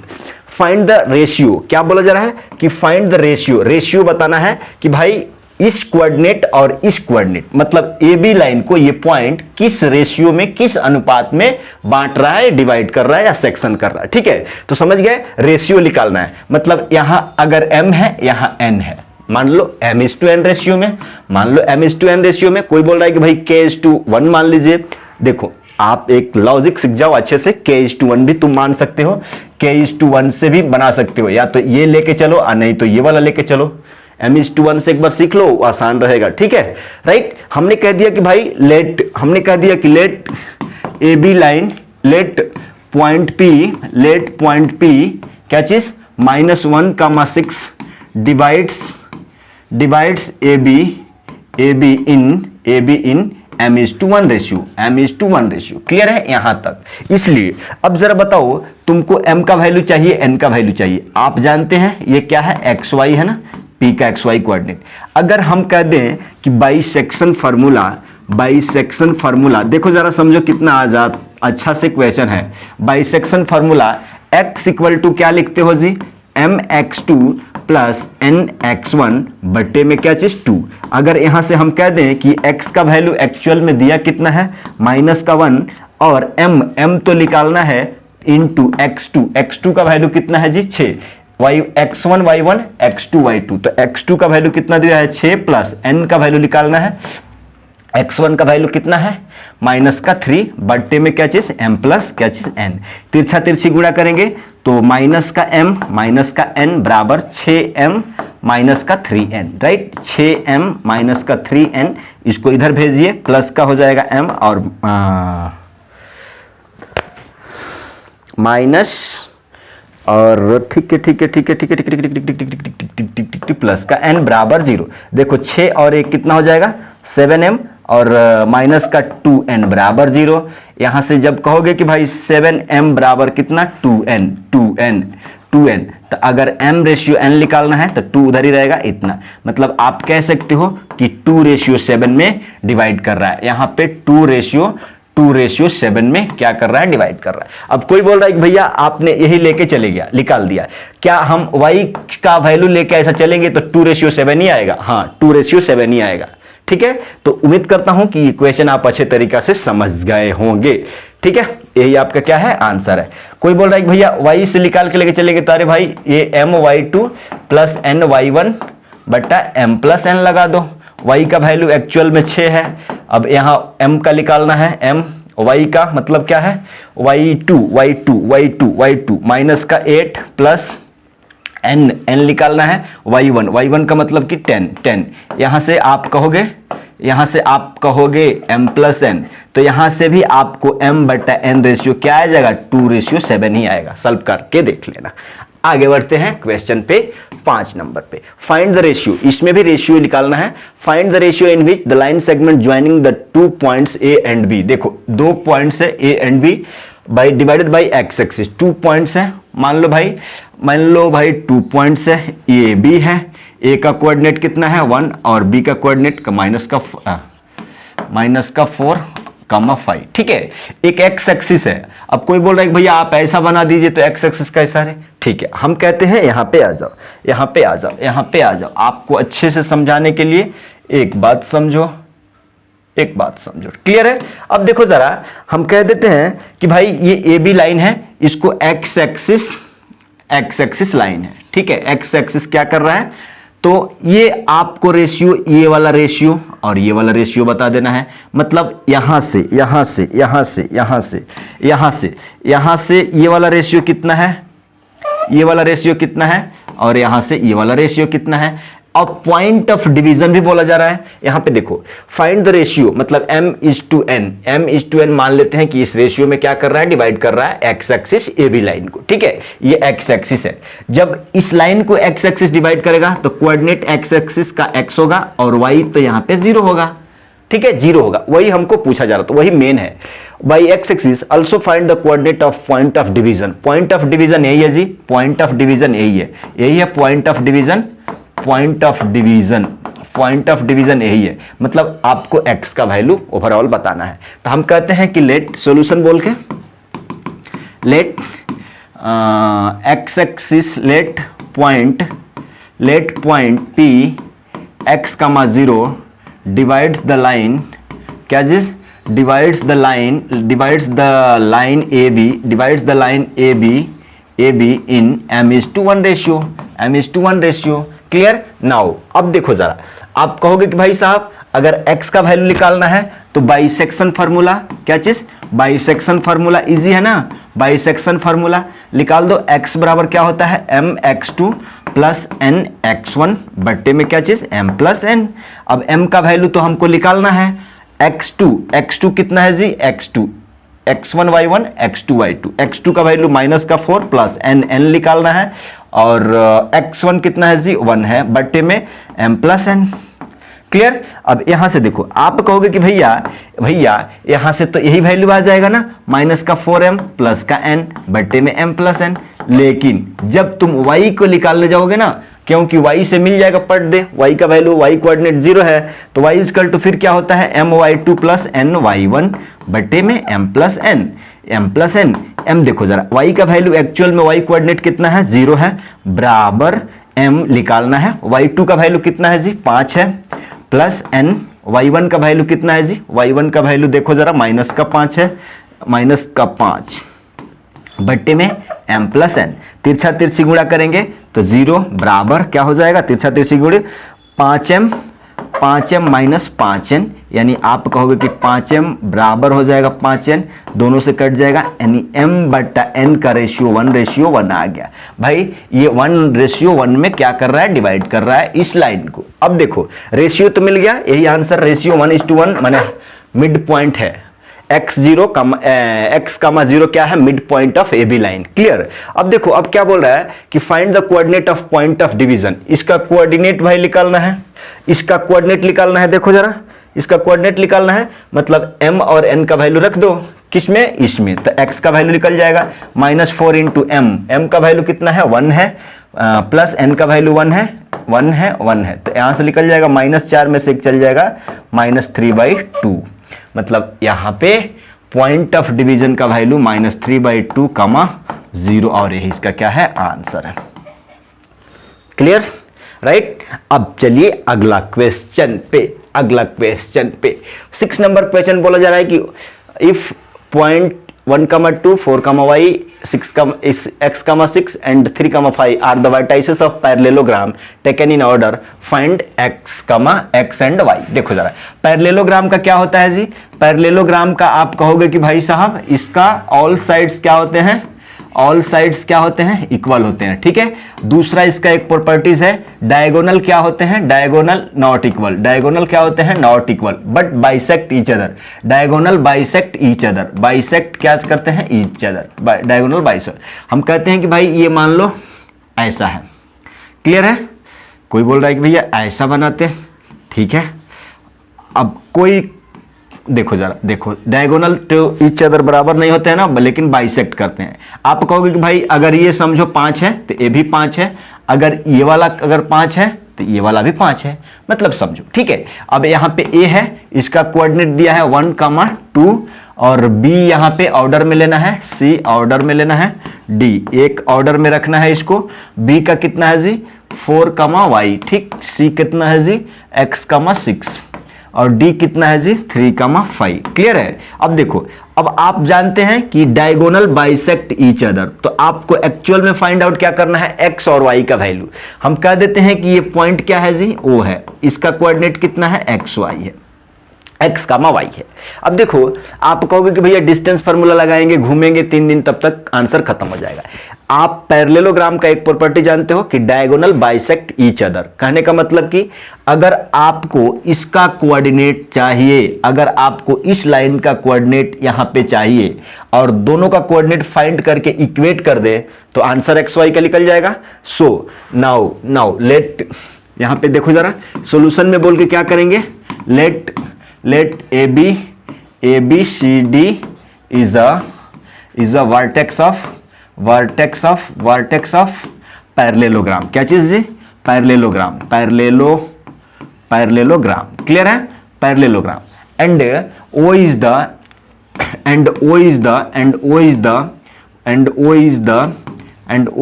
फाइंड द रेशियो। क्या बोला जा रहा है कि फाइंड द रेशियो बताना है कि भाई इस कोऑर्डिनेट और इस कोऑर्डिनेट, मतलब ए बी लाइन को ये पॉइंट किस रेशियो में, किस अनुपात में बांट रहा है, डिवाइड कर रहा है या सेक्शन कर रहा है। ठीक है, तो समझ गए, रेशियो निकालना है। मतलब यहां अगर m है, यहां n है, मान लो m:n रेशियो में, में कोई बोल रहा है कि भाई k:1 मान लीजिए। देखो आप एक लॉजिक सीख जाओ अच्छे से, k:1 भी तुम मान सकते हो, k:1 से भी बना सकते हो, या तो ये लेके चलो और नहीं तो ये वाला लेके चलो। m:1 से एक बार सीख लो, आसान रहेगा। ठीक है, राइट। हमने कह दिया कि भाई let A B line, let point P क्या चीज, -1, 6 divides A B in m:1 ratio. Clear है यहां तक। इसलिए अब जरा बताओ, तुमको m का वैल्यू चाहिए, n का वैल्यू चाहिए। आप जानते हैं ये क्या है, xy है ना, p का xy कोऑर्डिनेट। अगर हम कह दें कि बाइसेक्शन फार्मूला, देखो जरा समझो कितना आजाद अच्छा से क्वेश्चन है। Bisection formula x equal to क्या लिखते हो जी, mx2 प्लस nx1 बट्टे में क्या चीज 2। अगर यहां से हम कह दें कि x का वैल्यू एक्चुअल में दिया कितना है, -1, और m तो निकालना है इनटू x2 का वैल्यू कितना है जी, 6, x1 y1 x2 y2, तो x2 का वैल्यू कितना दिया है, 6, प्लस n का वैल्यू निकालना है, x1 का वैल्यू कितना है, -3, बट्टे में क्या चीज m प्लस क्या चीज n। तिरछा तिरछी गुणा करेंगे तो -m -n बराबर 6m -3n, right. 6m -3n, इसको इधर भेजिए, प्लस का हो जाएगा m और माइनस, और ठीक है, प्लस का n बराबर 0। देखो 6 और 1 कितना हो जाएगा, 7m, और माइनस का 2n बराबर 0। यहां से जब कहोगे कि भाई 7m बराबर कितना, 2n, तो अगर m रेशियो n निकालना है तो 2 उधर ही रहेगा इतना। मतलब आप कह सकते हो कि 2:7 में डिवाइड कर रहा है। यहां पे 2:7 में क्या कर रहा है, डिवाइड कर रहा है। अब कोई बोल रहा है कि भैया आपने यही लेके चले गया, निकाल दिया, क्या हम y का वैल्यू लेके ऐसा चलेंगे तो 2:7 ही आएगा? हाँ, 2:7 ही आएगा। ठीक है, तो उम्मीद करता हूं कि ये क्वेश्चन आप अच्छे तरीका से समझ गए होंगे। ठीक है, यही आपका क्या है, आंसर है। कोई बोल रहा है कि भैया y से निकाल के लेके चलेंगे तो अरे भाई ये my2 प्लस ny1 बट्टा m प्लस n लगा दो। y का वैल्यू एक्चुअल में 6 है, अब यहाँ m का निकालना है, m y का मतलब क्या है, y2 माइनस का 8 प्लस n निकालना है, y1 का मतलब कि 10। यहां से आप कहोगे m प्लस n, तो यहां से भी आपको m बटा n रेशियो क्या आ जाएगा, 2:7 ही आएगा। सॉल्व करके देख लेना। आगे बढ़ते हैं क्वेश्चन पे 5 नंबर पे। फाइंड द रेशियो, इसमें भी रेशियो निकालना है। Find the ratio in which the line segment joining the 2 points a and b। देखो 2 पॉइंट्स है a and b by divided by x axis. 2 points है, मान लो भाई 2 पॉइंट्स है, ए बी है। ए का कोऑर्डिनेट कितना है 1 और बी का कोऑर्डिनेट का -4, 5। ठीक है, एक x एक्सिस है। अब कोई बोल रहा है कि भैया आप ऐसा बना दीजिए तो x एक्सिस कैसा है। ठीक है, हम कहते हैं यहाँ पे आ जाओ। आपको अच्छे से समझाने के लिए एक बात समझो। क्लियर है? अब देखो जरा, हम कह देते हैं कि भाई ये ए बी लाइन है, इसको x एक्स एक्सिस लाइन है, ठीक है। एक्स एक्सिस क्या कर रहा है, तो ये आपको रेशियो, ये वाला रेशियो और ये वाला रेशियो बता देना है। मतलब यहां से यहां से यहां से यहां से यहां से यहां से ये वाला रेशियो कितना है, ये वाला रेशियो कितना है, और यहां से ये वाला रेशियो कितना है। अब पॉइंट ऑफ डिवीजन भी बोला जा रहा है। यहां पे देखो, फाइंड द रेशियो, मतलब m/n, m/n मान लेते हैं कि इस रेशियो में क्या कर रहा है, डिवाइड कर रहा है X axis A B line को, ठीक है। ये एक्स एक्सिस है। जब इस लाइन को एक्स एक्सिस डिवाइड करेगा तो कोऑर्डिनेट एक्स एक्सिस का x होगा और y तो यहां पे 0 होगा, ठीक है, 0 होगा। वही हमको पूछा जा रहा था, वही मेन है। By x axis also find the coordinate of point of division. Point of division यही है जी, पॉइंट ऑफ डिवीजन यही है, यही है point of division, point of division, point of division यही है। मतलब आपको x का वैल्यू ओवरऑल बताना है। तो हम कहते हैं कि लेट सॉल्यूशन बोल के, let X axis, let point p x, 0 divides the line, क्या चीज, divides the line AB in m/1 ratio, m/1 ratio. Clear. Now अब देखो जरा, आप कहोगे कि भाई साहब अगर x का वैल्यू निकालना है तो बाइसेक्शन फार्मूला, क्या चीज, बाइसेक्शन फार्मूला इजी है ना। बाइसेक्शन फार्मूला निकाल दो। x बराबर क्या होता है, mx2 प्लस nx1 बट्टे में क्या चीज, m प्लस n। अब m का वैल्यू तो हमको निकालना है, x2 कितना है जी, x2 x1 y1 x2 y2, x2 का वैल्यू -4 प्लस n निकालना है, और x1 कितना है जी, 1 है, बट्टे में m प्लस n। क्लियर। अब यहां से देखो, आप कहोगे कि भैया यहां से तो यही वैल्यू आ जाएगा ना, -4m प्लस का n बट्टे में m प्लस n। लेकिन जब तुम y को निकालने जाओगे ना, क्योंकि y से मिल जाएगा पट दे, y का वैल्यू, y कोऑर्डिनेट 0 है, तो y इक्वल टू फिर क्या होता है, my2 प्लस ny1 बट्टे में m प्लस n। m देखो जरा, y का वैल्यू एक्चुअल में y कोऑर्डिनेट कितना है, 0 है, बराबर m निकालना है। y2 का वैल्यू कितना है जी, 5 है, प्लस n। y1 का वैल्यू कितना है जी, y1 का वैल्यू देखो जरा, -5 है, -5 बट्टे में m प्लस n। तिरछा तिरछी गुणा करेंगे तो 0 बराबर क्या हो जाएगा, तिरछा तिरछी गुणे 5m माइनस 5n, यानी आप कहोगे कि 5m बराबर हो जाएगा 5n, दोनों से कट जाएगा, यानी m बट्टा n का रेशियो 1:1 आ गया। भाई ये 1:1 में क्या कर रहा है, डिवाइड कर रहा है इस लाइन को। अब देखो रेशियो तो मिल गया, यही आंसर, रेशियो 1:1 माने मिड पॉइंट है, x 0 क्या है, mid point of A B line. Clear. अब देखो, अब क्या बोल रहा है कि find the coordinate of point of division. इसका कोऑर्डिनेट भाई निकालना है, इसका कोऑर्डिनेट निकालना है। देखो जरा, इसका कोऑर्डिनेट निकालना है, मतलब m और n का वैल्यू रख दो, किसमें, इसमें, तो x का वैल्यू निकल जाएगा -4 इंटू m का वैल्यू कितना है, 1 है, प्लस n का वैल्यू 1 है, तो यहां से निकल जाएगा -4 में से एक चल जाएगा, -3/2। मतलब यहां पे पॉइंट ऑफ डिवीजन का वैल्यू -3/2, 0, और यही इसका क्या है, आंसर है। Clear, right. अब चलिए अगला क्वेश्चन पे 6 नंबर क्वेश्चन बोला जा रहा है कि if point 1, 2, 4, y, 6, x, 6 and 3, 5 are the vertices of parallelogram taken in order, find x and y। देखो जरा, पैरेललोग्राम का क्या होता है जी, पैरेललोग्राम का आप कहोगे कि भाई साहब इसका ऑल साइड्स क्या होते हैं, ऑल साइड्स क्या होते हैं, इक्वल होते हैं, ठीक है। दूसरा इसका एक प्रॉपर्टीज है, डायगोनल क्या होते हैं, डायगोनल नॉट इक्वल, डायगोनल क्या होते हैं, not equal but bisect each other, diagonal bisect each other, bisect क्या करते हैं, ईच अदर, डायगोनल बाइसेक्ट। हम कहते हैं कि भाई ये मान लो ऐसा है, क्लियर है। कोई बोल रहा है कि भैया ऐसा बनाते हैं, ठीक है। अब कोई देखो जरा, देखो डायगोनल तो ईच अदर बराबर नहीं होते हैं ना, लेकिन बाइसेक्ट करते हैं। आप कहोगे कि भाई अगर ये समझो 5 है तो ये भी 5 है, अगर ये वाला अगर 5 है तो ये वाला भी 5 है, मतलब समझो, ठीक है। अब यहाँ पे a है, इसका कोऑर्डिनेट दिया है 1, 2, और b यहाँ पे ऑर्डर में लेना है, c ऑर्डर में लेना है, d एक ऑर्डर में रखना है इसको। b का कितना है जी, 4, y, ठीक। c कितना है जी, x, 6, और डी कितना है जी 3,5। क्लियर है। अब देखो, अब आप जानते हैं कि डायगोनल बाइसेक्ट ईच अदर, तो आपको एक्चुअल में फाइंड आउट क्या करना है, एक्स और वाई का वैल्यू। हम कह देते हैं कि ये पॉइंट क्या है जी, ओ है, इसका कोऑर्डिनेट कितना है, एक्स वाई है, एक्स कामा वाई है। अब देखो, आप कहोगे कि भैया डिस्टेंस फार्मूला लगाएंगे, घूमेंगे 3 दिन, तब तक आंसर खत्म हो जाएगा। आप पैरेललोग्राम का एक प्रॉपर्टी जानते हो कि डायगोनल बाइसेक्ट ईच अदर। कहने का मतलब कि अगर आपको इसका कोऑर्डिनेट चाहिए, अगर आपको इस लाइन का कोऑर्डिनेट यहां पे चाहिए और दोनों का कोऑर्डिनेट फाइंड करके इक्वेट कर दे, तो आंसर एक्स वाई का निकल जाएगा। सो नाउ लेट, यहां पे देखो जरा, सॉल्यूशन में बोल के क्या करेंगे, let ABCD is a vertex of parallelogram। क्या चीज जी, पैरेललोग्राम, पैरेललोग्राम, क्लियर है, parallelogram. and O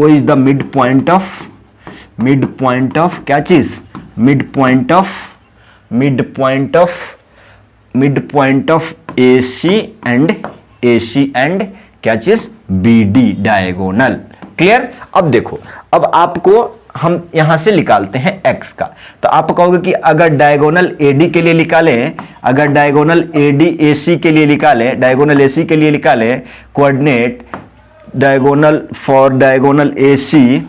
is the midpoint of क्या चीज, midpoint of AC and क्या चीज BD डायगोनल। क्लियर। अब देखो, अब आपको हम यहां से निकालते हैं x का, तो आप कहोगे कि अगर डायगोनल AD के लिए निकालें, अगर डायगोनल AD AC के लिए निकालें, डायगोनल AC के लिए निकालें coordinate, diagonal for diagonal AC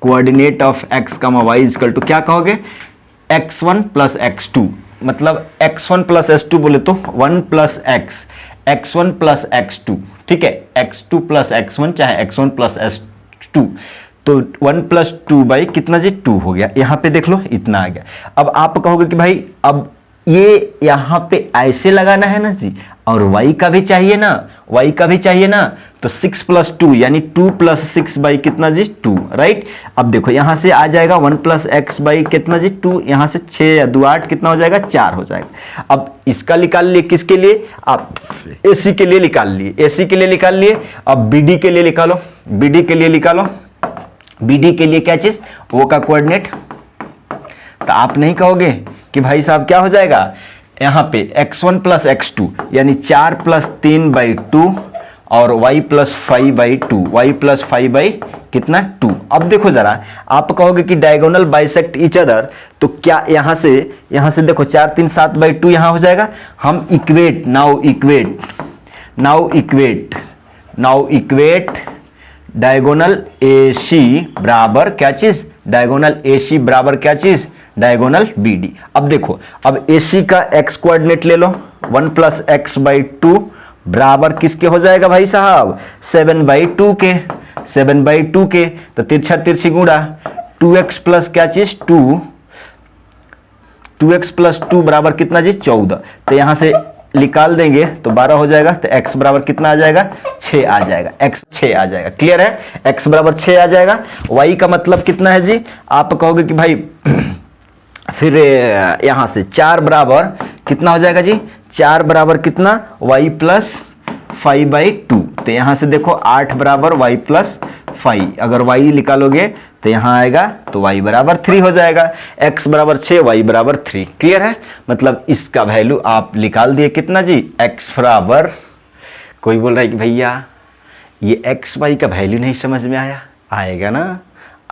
coordinate of x, y equal to क्या कहोगे, x1 प्लस x2, मतलब x1 प्लस x2 बोले तो 1 plus x, x1 plus x2, ठीक है, x2 प्लस x1 चाहे x1 प्लस x2, तो 1 प्लस 2 बाई कितना जी 2 हो गया। यहां पे देख लो इतना आ गया। अब आप कहोगे कि भाई अब ये यहां पे ऐसे लगाना है ना जी, और y का भी चाहिए ना, तो 6 प्लस 2 यानी 2 प्लस 6 बाई कितना जी 2, राइट। अब देखो यहां से आ जाएगा 1 प्लस एक्स बाई कितना जी 2, यहां से 6 या 2 8 कितना हो जाएगा 4 हो जाएगा। अब इसका निकाल लिए, किसके लिए, आप AC के लिए निकाल लिए, अब BD के लिए निकालो, BD के लिए क्या चीज, O का कोऑर्डिनेट। तो आप नहीं कहोगे कि भाई साहब क्या हो जाएगा, यहां पे x1 प्लस x2 यानी 4 प्लस 3 बाई 2 और y plus 5 by 2, y plus 5 by कितना 2। अब देखो जरा, आप कहोगे कि डायगोनल बाइसेक्ट ईच अदर, तो क्या यहां से देखो 4 3 7 बाई 2 यहां हो जाएगा। हम इक्वेट डायगोनल AC बराबर क्या चीज, डायगोनल BD। अब देखो, अब AC का x कोऑर्डिनेट ले लो, 1 प्लस एक्स बाई 2 बराबर किसके हो जाएगा भाई साहब, 7 बाई 2 के, तो तिरछा तिरछी गुणा 2x प्लस क्या चीज 2x प्लस 2 बराबर कितना जी 14, तो यहां से निकाल देंगे तो 12 हो जाएगा, तो x बराबर कितना आ जाएगा 6 आ जाएगा, x 6 आ जाएगा। क्लियर है, x बराबर 6 आ जाएगा। y का मतलब कितना है जी, आप कहोगे कि भाई फिर यहां से 4 बराबर कितना हो जाएगा जी, 4 बराबर कितना y प्लस 5 बाई 2, तो यहां से देखो 8 बराबर y प्लस 5, अगर y निकालोगे तो यहां आएगा तो y बराबर 3 हो जाएगा, x बराबर 6 y बराबर 3। क्लियर है, मतलब इसका वैल्यू आप निकाल दिए कितना जी, x बराबर, कोई बोल रहा है कि भैया ये x y का वैल्यू नहीं समझ में आएगा ना,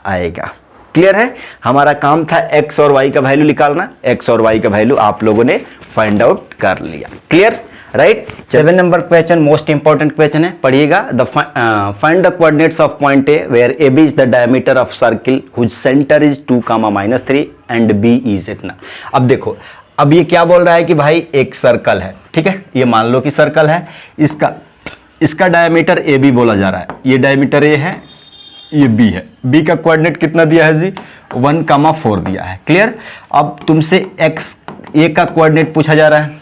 आएगा। क्लियर है, हमारा काम था x और y का वैल्यू निकालना, x और y का वैल्यू आप लोगों ने फाइंड आउट कर लिया। Clear, right. 7 number question most important question है, पढ़िएगा। Find the coordinates of point A where AB is the diameter of circle whose centre is 2, -3 and B is इतना। अब देखो, अब ये क्या बोल रहा है कि भाई एक सर्कल है, ठीक है, ये मान लो कि सर्कल है, इसका डायमीटर AB बोला जा रहा है, ये डायमीटर A है, ये B है, B का कोऑर्डिनेट कितना दिया है जी 1,4 दिया है। क्लियर। अब तुमसे x A का कोऑर्डिनेट पूछा जा रहा है।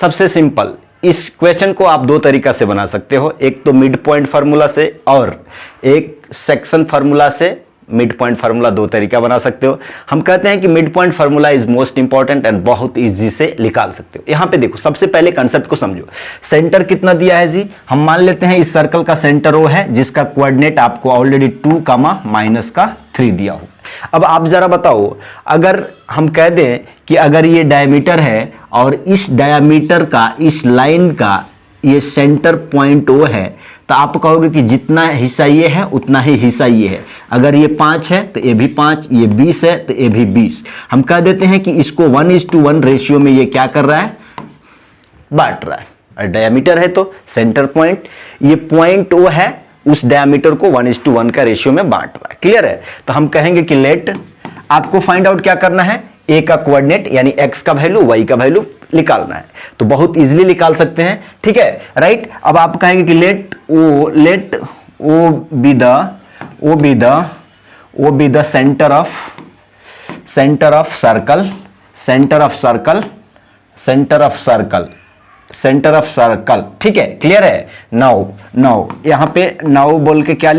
सबसे सिंपल, इस क्वेश्चन को आप 2 तरीका से बना सकते हो, एक तो मिड पॉइंट फार्मूला से और एक सेक्शन फार्मूला से। मिड पॉइंट फार्मूला 2 तरीका बना सकते हो। हम कहते हैं कि mid point formula is most important and बहुत इजी से निकाल सकते हो। यहां पे देखो, सबसे पहले कंसेप्ट को समझो। सेंटर कितना दिया है जी, हम मान लेते हैं इस सर्कल का सेंटर वो है जिसका कोऑर्डिनेट आपको ऑलरेडी 2, -3 दिया हो। अब आप जरा बताओ, अगर हम कह दें कि अगर ये डायमीटर है और इस डायमीटर का, इस लाइन का ये सेंटर पॉइंट ओ है, तो आप कहोगे कि जितना हिस्सा ये है उतना ही हिस्सा ये है। अगर ये 5 है तो ये भी 5, ये 20 है तो ये भी 20। हम कह देते हैं कि इसको 1:1 रेशियो में ये क्या कर रहा है, बांट रहा है। और डायमीटर है तो सेंटर पॉइंट, ये पॉइंट ओ है, उस डायमीटर को 1:1 का रेशियो में बांट रहा है। क्लियर है? तो हम कहेंगे कि लेट, आपको फाइंड आउट क्या करना है, ए का कोऑर्डिनेट यानी एक्स का वैल्यू, वाई का वैल्यू निकालना है। तो बहुत इजीली निकाल सकते हैं, ठीक है, राइट। अब आप कहेंगे कि let O B the centre of circle, ठीक है, क्लियर है। नाउ यहां पे नाउ बोल के क्या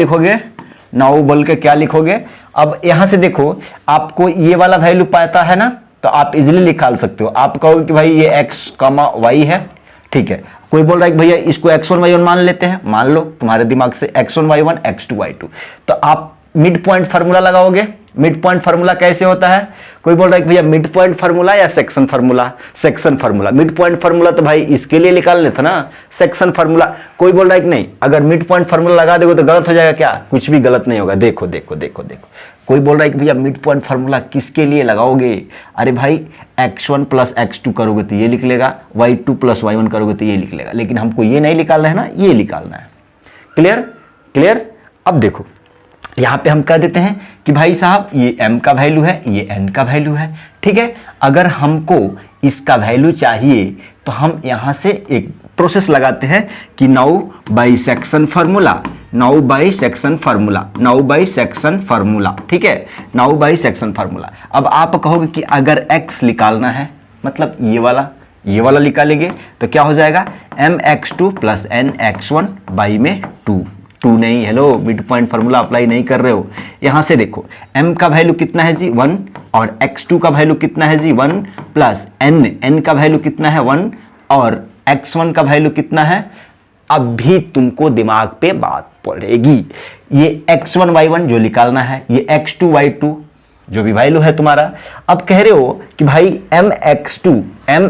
लिखोगे, अब यहां से देखो, आपको ये वाला वैल्यू पाता है ना, तो आप इजीली निकाल सकते हो। आप कहोगे कि भाई ये x, y है, ठीक है। कोई बोल रहा है कि भैया इसको x1 y1 मान लेते हैं, मान लो तुम्हारे दिमाग से x1 y1 x2 y2, तो आप मिड पॉइंट फार्मूला लगाओगे। मिड पॉइंट फार्मूला कैसे होता है, कोई बोल रहा है कि भैया मिड पॉइंट फार्मूला या section formula. Mid point formula तो भाई इसके लिए निकालने था ना, सेक्शन फार्मूला। कोई बोल रहा है कि नहीं, अगर मिड पॉइंट फार्मूला लगा दोगे तो गलत हो जाएगा क्या, कुछ भी गलत नहीं होगा। देखो कोई बोल रहा है कि भैया मिड पॉइंट फार्मूला किसके लिए लगाओगे, अरे भाई x1 + x2 करोगे तो ये लिख लेगा, y2 + y1 करोगे तो ये लिख लेगा, लेकिन हमको ये नहीं निकालना है ना, ये निकालना है। क्लियर। अब देखो यहां पे हम कह देते हैं कि भाई साहब ये m का वैल्यू है, ये n का वैल्यू है, ठीक है। अगर हमको इसका वैल्यू चाहिए तो हम यहां से एक प्रोसेस लगाते हैं कि नाउ बाई सेक्शन फार्मूला, ठीक है, नाउ बाई सेक्शन फार्मूला। अब आप कहोगे कि अगर x निकालना है, मतलब ये वाला निकालेंगे तो क्या हो जाएगा, mx2 + nx1 बाई में 2 नहीं, hello, mid point formula apply नहीं कर रहे हो। यहां से देखो m का वैल्यू कितना है जी 1, और x2 का वैल्यू कितना है जी 1 प्लस n का वैल्यू कितना है 1, और x1 का वैल्यू कितना है। अब भी तुमको दिमाग पे बात पड़ेगी, ये x1 y1 जो निकालना है, ये x2 y2 जो भी वैल्यू है तुम्हारा। अब कह रहे हो कि भाई mx2 m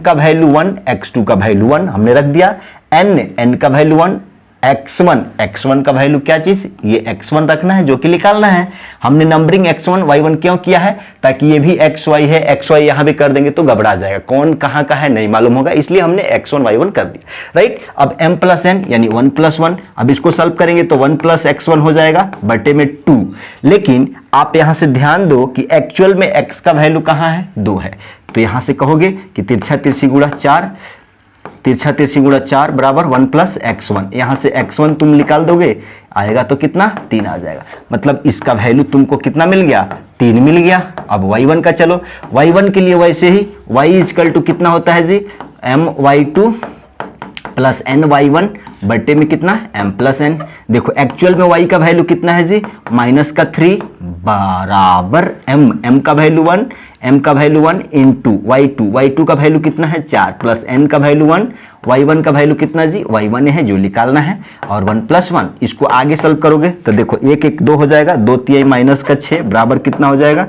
का वैल्यू 1, x2 का वैल्यू 1 हमने रख दिया, n का वैल्यू 1, x1 का वैल्यू क्या चीज, ये x1 रखना है जो कि निकालना है। हमने नंबरिंग x1 y1 क्यों किया है, ताकि ये भी xy है, xy यहां भी कर देंगे तो घबरा जाएगा, कौन कहां का है नहीं मालूम होगा, इसलिए हमने x1 y1 कर दिया, राइट। अब m + n यानी 1 + 1, अब इसको सॉल्व करेंगे तो 1 + x1 हो जाएगा बटे में 2। लेकिन आप यहां से ध्यान दो कि एक्चुअल में x का वैल्यू कहां है, 2 है, तो यहां से कहोगे कि तिरछा तिरछी गुणा 4 बराबर 1 + x1। यहां से x1 तुम निकाल दोगे, आएगा तो कितना, 3 आ जाएगा। मतलब इसका वैल्यू तुमको कितना मिल गया, 3 मिल गया। अब y1 का चलो, y1 के लिए वैसे ही y = कितना होता है जी, my2 + ny1 बटे में कितना, m + n। देखो एक्चुअल में y का वैल्यू कितना है जी -3 बराबर m का वैल्यू 1, m का वैल्यू 1 इंटू y2 का वैल्यू कितना है 4 प्लस n का वैल्यू 1, y1 का वैल्यू कितना जी y1 है जो निकालना है, और 1 + 1। इसको आगे सॉल्व करोगे तो देखो 1 1 2 हो जाएगा, 2 3 -6 बराबर कितना हो जाएगा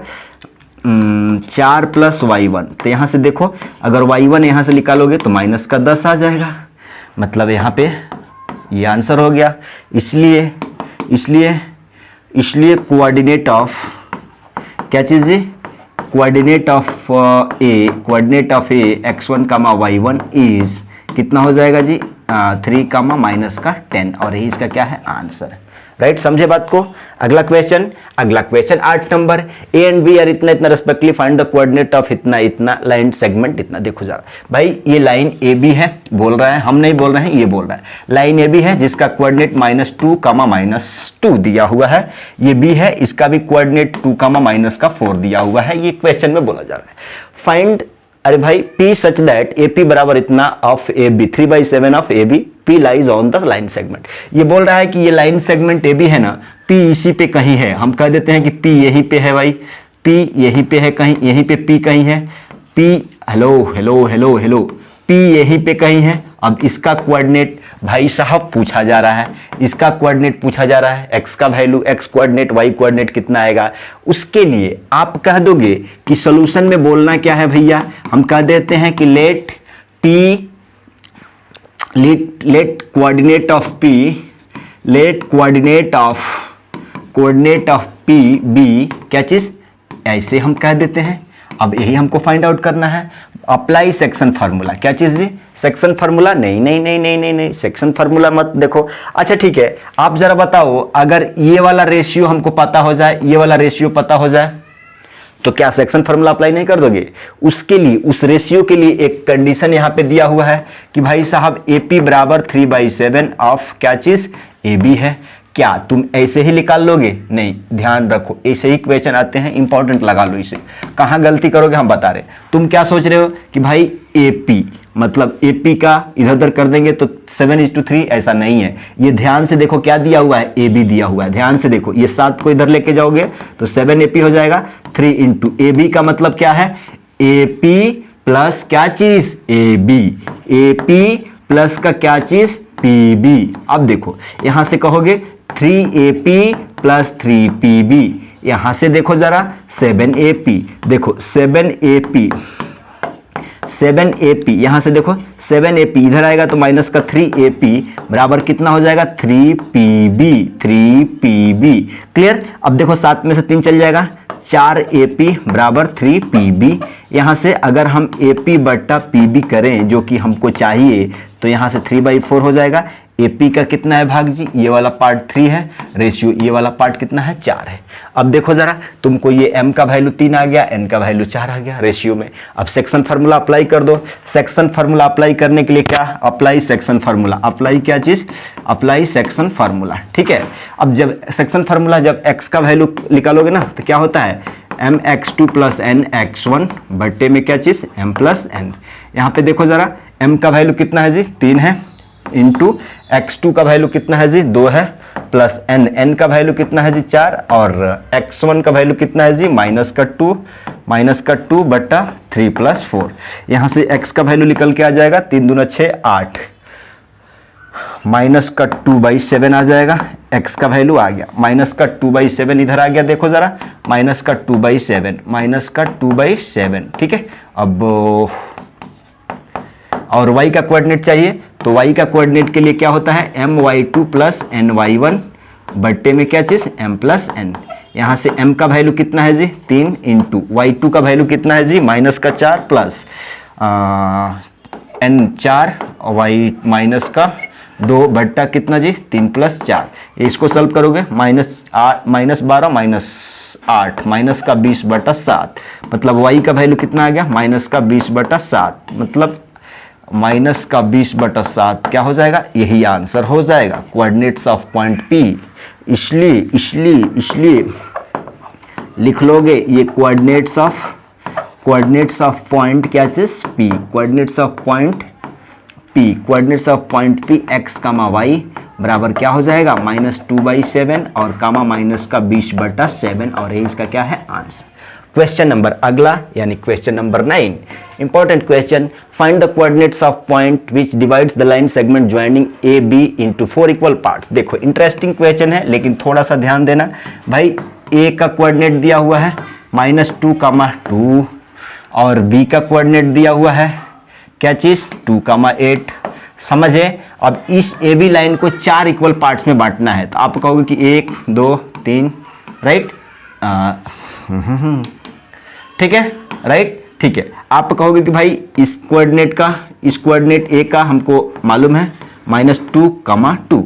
4 + y1। तो यहाँ से देखो अगर y1 यहाँ से निकालोगे तो -10 आ जाएगा, मतलब यहाँ पे ये आंसर हो गया। इसलिए कोऑर्डिनेट ऑफ क्या चीज़ है, coordinate of A x1, y1 is कितना हो जाएगा जी 3, -10, और यही इसका क्या है आंसर, राइट। समझे बात को। अगला question 8 number, A and B are इतना respectively find the coordinate of इतना लाइन सेगमेंट इतना। देखो जरा भाई, ये लाइन ए बी है, बोल रहा है, हम नहीं बोल रहे हैं, ये बोल रहा है। लाइन ए बी है जिसका कोऑर्डिनेट -2, -2 दिया हुआ है, ये बी है, इसका भी कोऑर्डिनेट 2, -4 दिया हुआ है। ये क्वेश्चन में बोला जा रहा है फाइंड, अरे भाई P सच दैट AP बराबर इतना of AB, 3/7 of AB, P lies on the line segment. ये बोल रहा है कि ये लाइन सेगमेंट AB है ना, P इसी पे कहीं है, हम कह देते हैं कि P यहीं पे है भाई, P यहीं पे है कहीं, यहीं पे P कहीं है, P हेलो P यहीं पे कहीं है। अब इसका कोऑर्डिनेट भाई साहब पूछा जा रहा है, इसका कोऑर्डिनेट पूछा जा रहा है, x का value, x coordinate, y coordinate कितना आएगा, उसके लिए आप कह दोगे कि सॉल्यूशन में बोलना क्या है भैया, हम कह देते हैं कि let coordinate of p b क्या चीज, ऐसे हम कह देते हैं। अब यही हमको फाइंड आउट करना है। अप्लाई सेक्शन फार्मूला, क्या चीज जी, सेक्शन फार्मूला, नहीं नहीं नहीं नहीं नहीं नहीं, सेक्शन फार्मूला मत देखो। अच्छा ठीक है, आप जरा बताओ, अगर ये वाला रेशियो हमको पता हो जाए, ये वाला रेशियो पता हो जाए, तो क्या सेक्शन फार्मूला अप्लाई नहीं कर दोगे? उसके लिए, उस रेशियो के लिए एक कंडीशन यहां पे दिया हुआ है कि भाई साहब AP बराबर 3/7 ऑफ क्या चीज, AB है। क्या तुम ऐसे ही निकाल लोगे? नहीं, ध्यान रखो, ऐसे ही क्वेश्चन आते हैं, इंपॉर्टेंट लगा लो इसे। कहां गलती करोगे हम बता रहे। तुम क्या सोच रहे हो कि भाई AP मतलब AP का इधर उधर कर देंगे तो 7:3, ऐसा नहीं है। ये ध्यान से देखो क्या दिया हुआ है, AB दिया हुआ है, ध्यान से देखो। ये 7 को इधर लेके जाओगे तो 7AP हो जाएगा। 3 इंटू AB का मतलब क्या है, AP प्लस क्या चीज, AB, AP प्लस का क्या चीज, PB। अब देखो यहां से कहोगे 3AP प्लस 3PB, यहां से देखो जरा 7AP, देखो 7AP यहां से देखो 7AP इधर आएगा तो माइनस का 3AP बराबर कितना हो जाएगा, 3PB। क्लियर। अब देखो 7 में से 3 चल जाएगा, 4AP बराबर 3PB। यहां से अगर हम AP बट्टा PB करें जो कि हमको चाहिए, तो यहां से 3/4 हो जाएगा। AP का कितना है भाग जी, ये वाला पार्ट 3 है, रेशियो ये वाला पार्ट कितना है, 4 है। अब देखो जरा, तुमको ये M का वैल्यू 3 आ गया, N का वैल्यू 4 आ गया रेशियो में। अब सेक्शन फार्मूला अप्लाई कर दो। सेक्शन फार्मूला अप्लाई करने के लिए क्या, अप्लाई सेक्शन फार्मूला, अप्लाई क्या चीज, अप्लाई सेक्शन फार्मूला। ठीक है। अब जब सेक्शन फार्मूला, जब x का वैल्यू निकालोगे ना, तो क्या होता है, mx2 प्लस nx1 बट्टे में क्या चीज, m प्लस n। यहाँ पे देखो जरा, m का वैल्यू कितना है जी, 3 है, इंटू x2 का वैल्यू कितना है जी, 2 है, प्लस n का वैल्यू कितना है जी, 4, और x1 का वैल्यू कितना है जी, माइनस का 2 बट्टा 3 प्लस 4। यहाँ से x का वैल्यू निकल के आ जाएगा 3 दूना 6 8, माइनस का 2/7 आ जाएगा। x का वैल्यू आ गया, माइनस का 2/7 इधर आ गया, देखो जरा, माइनस का 2/7। ठीक है। अब और y का कोऑर्डिनेट चाहिए, तो y का कोऑर्डिनेट के लिए क्या होता है, my2 प्लस ny1 बट्टे में क्या चीज, m प्लस n। यहां से m का वैल्यू कितना है जी, 3, इंटू y2 का वैल्यू कितना है जी, माइनस का 4 प्लस n 4, y माइनस का 2 बट्टा कितना जी, 3 प्लस 4। इसको सॉल्व करोगे, -12 -8 माइनस का 20/7, मतलब y का वैल्यू कितना आ गया, माइनस का 20/7, मतलब माइनस का 20/7 क्या हो जाएगा, यही आंसर हो जाएगा, कोऑर्डिनेट्स ऑफ पॉइंट P। इसलिए लिख लोगे ये कोऑर्डिनेट्स ऑफ पॉइंट क्या चीज, P, coordinates of point P x, y बराबर क्या हो जाएगा, -2/7 और कामा माइनस का 20/7, और ये इसका क्या है, आंसर। क्वेश्चन नंबर अगला, यानी question number 9, important question. Find the coordinates of point which divides the line segment joining A B into 4 equal parts. देखो इंटरेस्टिंग क्वेश्चन है, लेकिन थोड़ा सा ध्यान देना भाई। ए का कोऑर्डिनेट दिया हुआ है -2, और बी का कोऑर्डिनेट दिया हुआ है क्या चीज, 2, 8। समझे। अब इस ए बी लाइन को 4 इक्वल पार्ट्स में बांटना है, तो आप कहोगे कि 1 2 3, राइट, ठीक है, राइट, ठीक है। आप कहोगे कि भाई इस कोऑर्डिनेट ए का हमको मालूम है -2, 2।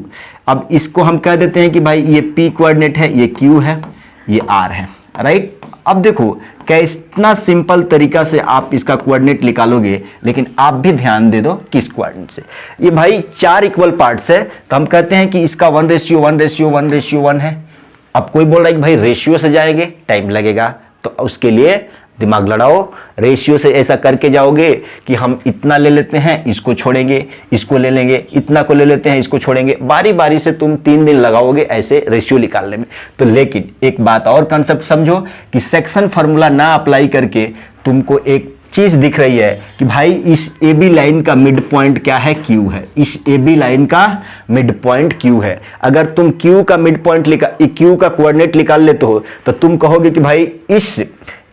अब इसको हम कह देते हैं कि भाई ये पी कोऑर्डिनेट है, ये क्यू है, ये आर है, राइट। अब देखो कितना सिंपल तरीका से आप इसका कोऑर्डिनेट निकालोगे, लेकिन आप भी ध्यान दे दो किस कोऑर्डिनेट से। ये भाई 4 इक्वल पार्ट्स है, तो हम कहते हैं कि इसका 1:1:1:1 है। अब कोई बोल रहा है कि भाई रेशियो से जाएंगे, टाइम लगेगा, तो उसके लिए दिमाग लड़ाओ। रेशियो से ऐसा करके जाओगे कि हम इतना ले लेते हैं, इसको छोड़ेंगे, इसको ले लेंगे, इतना को ले लेते हैं, इसको छोड़ेंगे, बारी बारी से तुम 3 दिन लगाओगे ऐसे रेशियो निकालने में। तो लेकिन एक बात और कंसेप्ट समझो कि सेक्शन फार्मूला ना अप्लाई करके तुमको एक चीज दिख रही है कि भाई इस ए बी लाइन का मिड पॉइंट क्या है, क्यू है। इस ए बी लाइन का मिड पॉइंट क्यू है। अगर तुम क्यू का मिड पॉइंट क्यू का कोऑर्डिनेट निकाल लेते हो तो तुम कहोगे कि भाई इस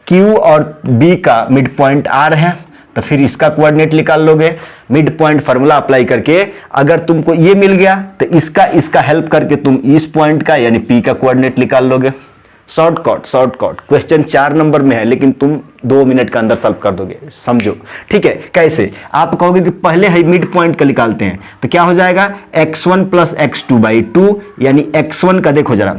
क्यू और बी का मिड पॉइंट आर है, तो फिर इसका कोऑर्डिनेट निकाल लोगे मिड पॉइंट फार्मूला अप्लाई करके। अगर तुमको ये मिल गया तो इसका हेल्प करके तुम इस पॉइंट का यानी पी का कोऑर्डिनेट निकाल लोगे। शॉर्टकट क्वेश्चन 4 नंबर में है, लेकिन तुम 2 मिनट के अंदर सॉल्व कर दोगे, समझो। ठीक है, कैसे? आप कहोगे कि पहले है मिड पॉइंट का निकालते हैं, तो क्या हो जाएगा x1 प्लस x2/2, यानी x1 का देखो जरा,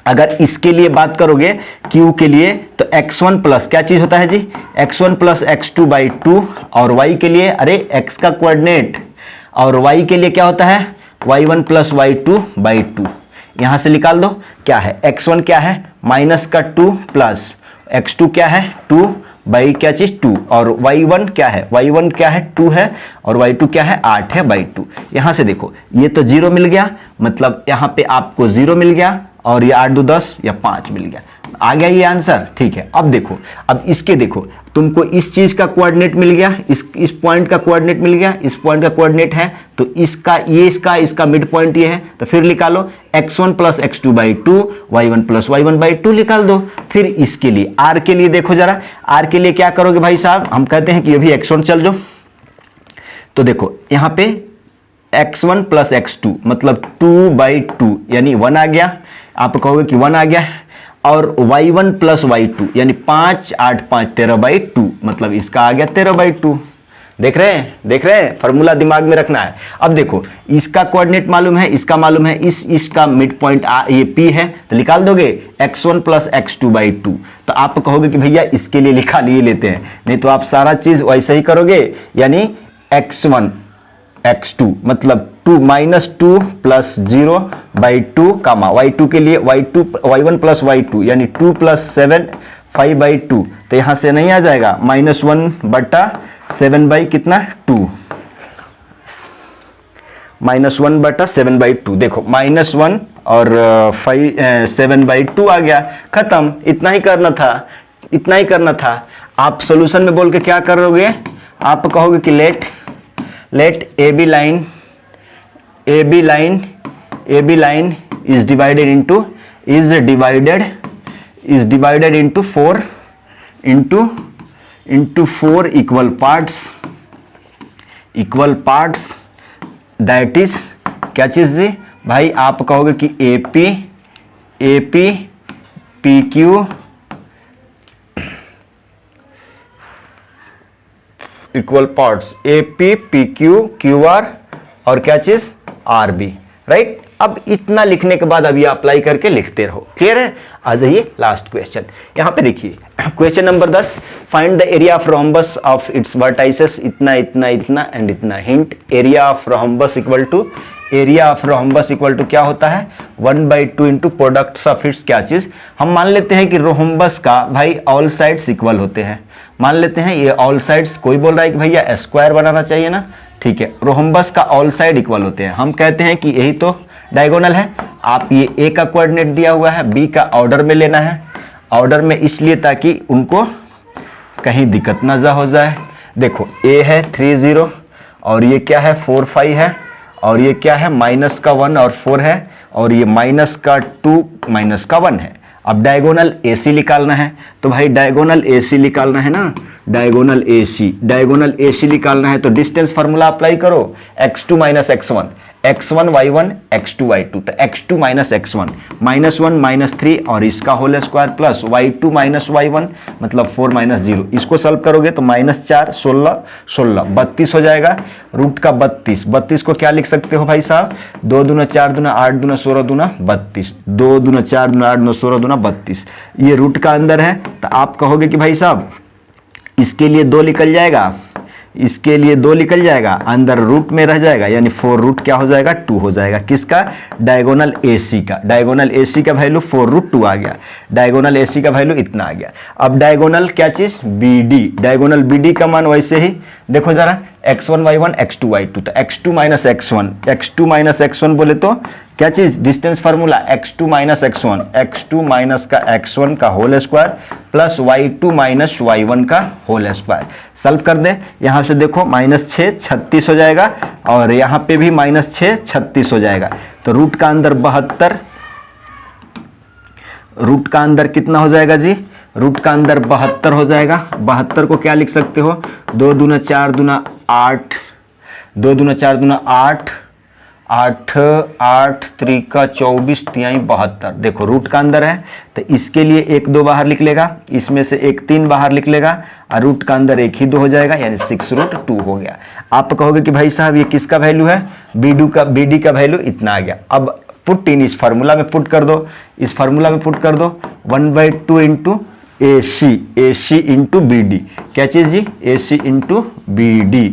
अगर इसके लिए बात करोगे q के लिए तो x1 प्लस क्या चीज होता है जी, x1 प्लस x2/2, और y के लिए अरे x का कोऑर्डिनेट, और y के लिए क्या होता है y1 प्लस y2/2। यहां से निकाल दो, क्या है x1 क्या है माइनस का 2 प्लस x2 क्या है 2 बाई क्या चीज 2, और y1 क्या है 2 है, और y2 क्या है 8 है बाई 2। यहां से देखो ये तो 0 मिल गया, मतलब यहां पे आपको 0 मिल गया, और ये 8 2 10 या 5 मिल गया, आ गया ये आंसर। ठीक है, अब देखो, अब इसके देखो, तुमको इस चीज का कोऑर्डिनेट मिल गया, इस पॉइंट का कोऑर्डिनेट मिल गया, इस पॉइंट का कोऑर्डिनेट है, तो इसका मिड पॉइंट ये है, तो फिर निकालो x1 plus x2/2, y1 plus y1/2 निकाल दो। फिर इसके लिए r के लिए देखो जरा, r के लिए क्या करोगे भाई साहब, हम कहते हैं कि ये भी x1 चल जाओ, तो देखो यहां पे x1 प्लस x2 मतलब 2/2 यानी 1 आ गया, आप कहोगे कि 1 आ गया, और y1 प्लस y2 यानी 5 8 5 13/2 मतलब इसका आ गया 13/2। देख रहे हैं, फॉर्मूला दिमाग में रखना है। अब देखो इसका कोऑर्डिनेट मालूम है, इसका मालूम है, इसका मिड पॉइंट ये p है, तो निकाल दोगे x1 प्लस x2/2। तो आप कहोगे कि भैया इसके लिए निकाल ये लेते हैं, नहीं तो आप सारा चीज वैसे ही करोगे, यानी x1 x2 मतलब 2 माइनस 2 प्लस 0/2 कामा y2 के लिए y1 प्लस y2 यानी 2 प्लस 7 5/2, तो यहां से नहीं आ जाएगा -1/7 कितना 2, -1/7/2। देखो -1 और 7/2 आ गया, खत्म। इतना ही करना था। आप सॉल्यूशन में बोल के क्या करोगे, आप कहोगे कि let AB line is divided into 4 equal parts, that is क्या चीज जी भाई, आप कहोगे कि AP PQ equal parts AP PQ QR और क्या चीज RB, राइट। अब इतना लिखने के बाद अब ये अप्लाई करके लिखते रहो, क्लियर है। आ जाइए लास्ट क्वेश्चन, यहां पे देखिए question number 10, find the area of rhombus of its vertices, इतना एंड इतना। Hint, area of rhombus equal to क्या होता है 1/2 इंटू प्रोडक्ट्स ऑफ इट्स क्या चीज। हम मान लेते हैं कि रोम्बस का भाई ऑल साइड्स इक्वल होते हैं, मान लेते हैं ये ऑल साइड्स, कोई बोल रहा है कि भैया स्क्वायर बनाना चाहिए ना, ठीक है, रोम्बस का ऑल साइड इक्वल होते हैं। हम कहते हैं कि यही तो डायगोनल है। आप ये ए का कोऑर्डिनेट दिया हुआ है, बी का ऑर्डर में लेना है, ऑर्डर में इसलिए ताकि उनको कहीं दिक्कत ना हो जाए। देखो ए है 3 0, और ये क्या है 4 5 है, और ये क्या है माइनस का 1 और 4 है, और ये माइनस का 2 माइनस का 1 है। अब डायगोनल AC निकालना है, तो भाई डायगोनल AC निकालना है ना, डायगोनल AC निकालना है, तो डिस्टेंस फार्मूला अप्लाई करो, x2 minus x1 y1 x2 y2, तो x2 माइनस x1 -1 -3 और इसका whole square plus y2 minus y1 मतलब 4 - 0। इसको सॉल्व करोगे तो -4 16 16 32 हो जाएगा, रूट का 32 को क्या लिख सकते हो भाई साहब, 2 दूना 4 दूना 8 दूना 16 दूना 32, 2 दूना 4 दूना 8 दूना 16 दूना 32, ये रूट का अंदर है। तो आप कहोगे कि भाई साहब इसके लिए 2 निकल जाएगा, इसके लिए 2 निकल जाएगा, अंदर रूट में रह जाएगा, यानी 4 रूट क्या हो जाएगा 2 हो जाएगा। किसका, डायगोनल AC का, डायगोनल AC का वैल्यू 4 रूट 2 आ गया, डायगोनल AC का वैल्यू इतना आ गया। अब डायगोनल क्या चीज BD, डायगोनल BD का मान वैसे ही देखो जरा, x1 y1 x2 y2, तो x2 माइनस x1 बोले तो क्या चीज, distance formula x2 minus x1, x2 minus का x1 का whole square plus y2 minus y1 का होल स्क्वायर। सॉल्व कर दे, यहां से देखो -6 36 हो जाएगा और यहां पे भी -6 36 हो जाएगा। तो रूट का अंदर 72, रूट का अंदर कितना हो जाएगा जी, रूट का अंदर 72 हो जाएगा। 72 को क्या लिख सकते हो, 2 दूना 4 दूना 8, 2 दूना 4 दूना 8, 8 8 3 24 तिहाई 72। देखो रूट का अंदर है तो इसके लिए 1 2 बाहर लिख लेगा, इसमें से 1 3 बाहर लिख लेगा और रूट का अंदर 1 ही 2 हो जाएगा, यानी 6√2 हो गया। आप कहोगे कि भाई साहब ये किसका वैल्यू है, BD का वैल्यू इतना आ गया। अब पुट इन, इस फार्मूला में पुट कर दो, इस फार्मूला में पुट कर दो 1/2 इंटू AC इंटू BD, क्या चीज जी, AC इंटू BD।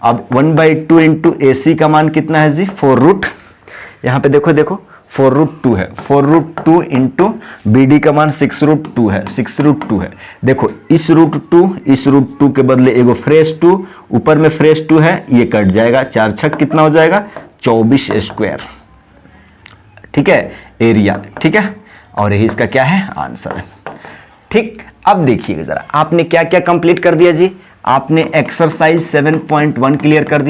अब 1/2 इंटू AC का मान कितना है जी, 4√, यहाँ पे देखो 4√2 है, 4√2 इंटू BD का मान 6√2 है, 6√2 है। देखो इस √2 के बदले एगो फ्रेश 2, ऊपर में फ्रेश 2 है, ये कट जाएगा, 4 छक कितना हो जाएगा, 24 स्क्वायर। ठीक है, एरिया, ठीक है, और यही इसका क्या है, आंसर है। ठीक, अब देखिएगा जरा आपने क्या क्या कंप्लीट कर दिया जी, आपने एक्सरसाइज 7.1 क्लियर कर दिया।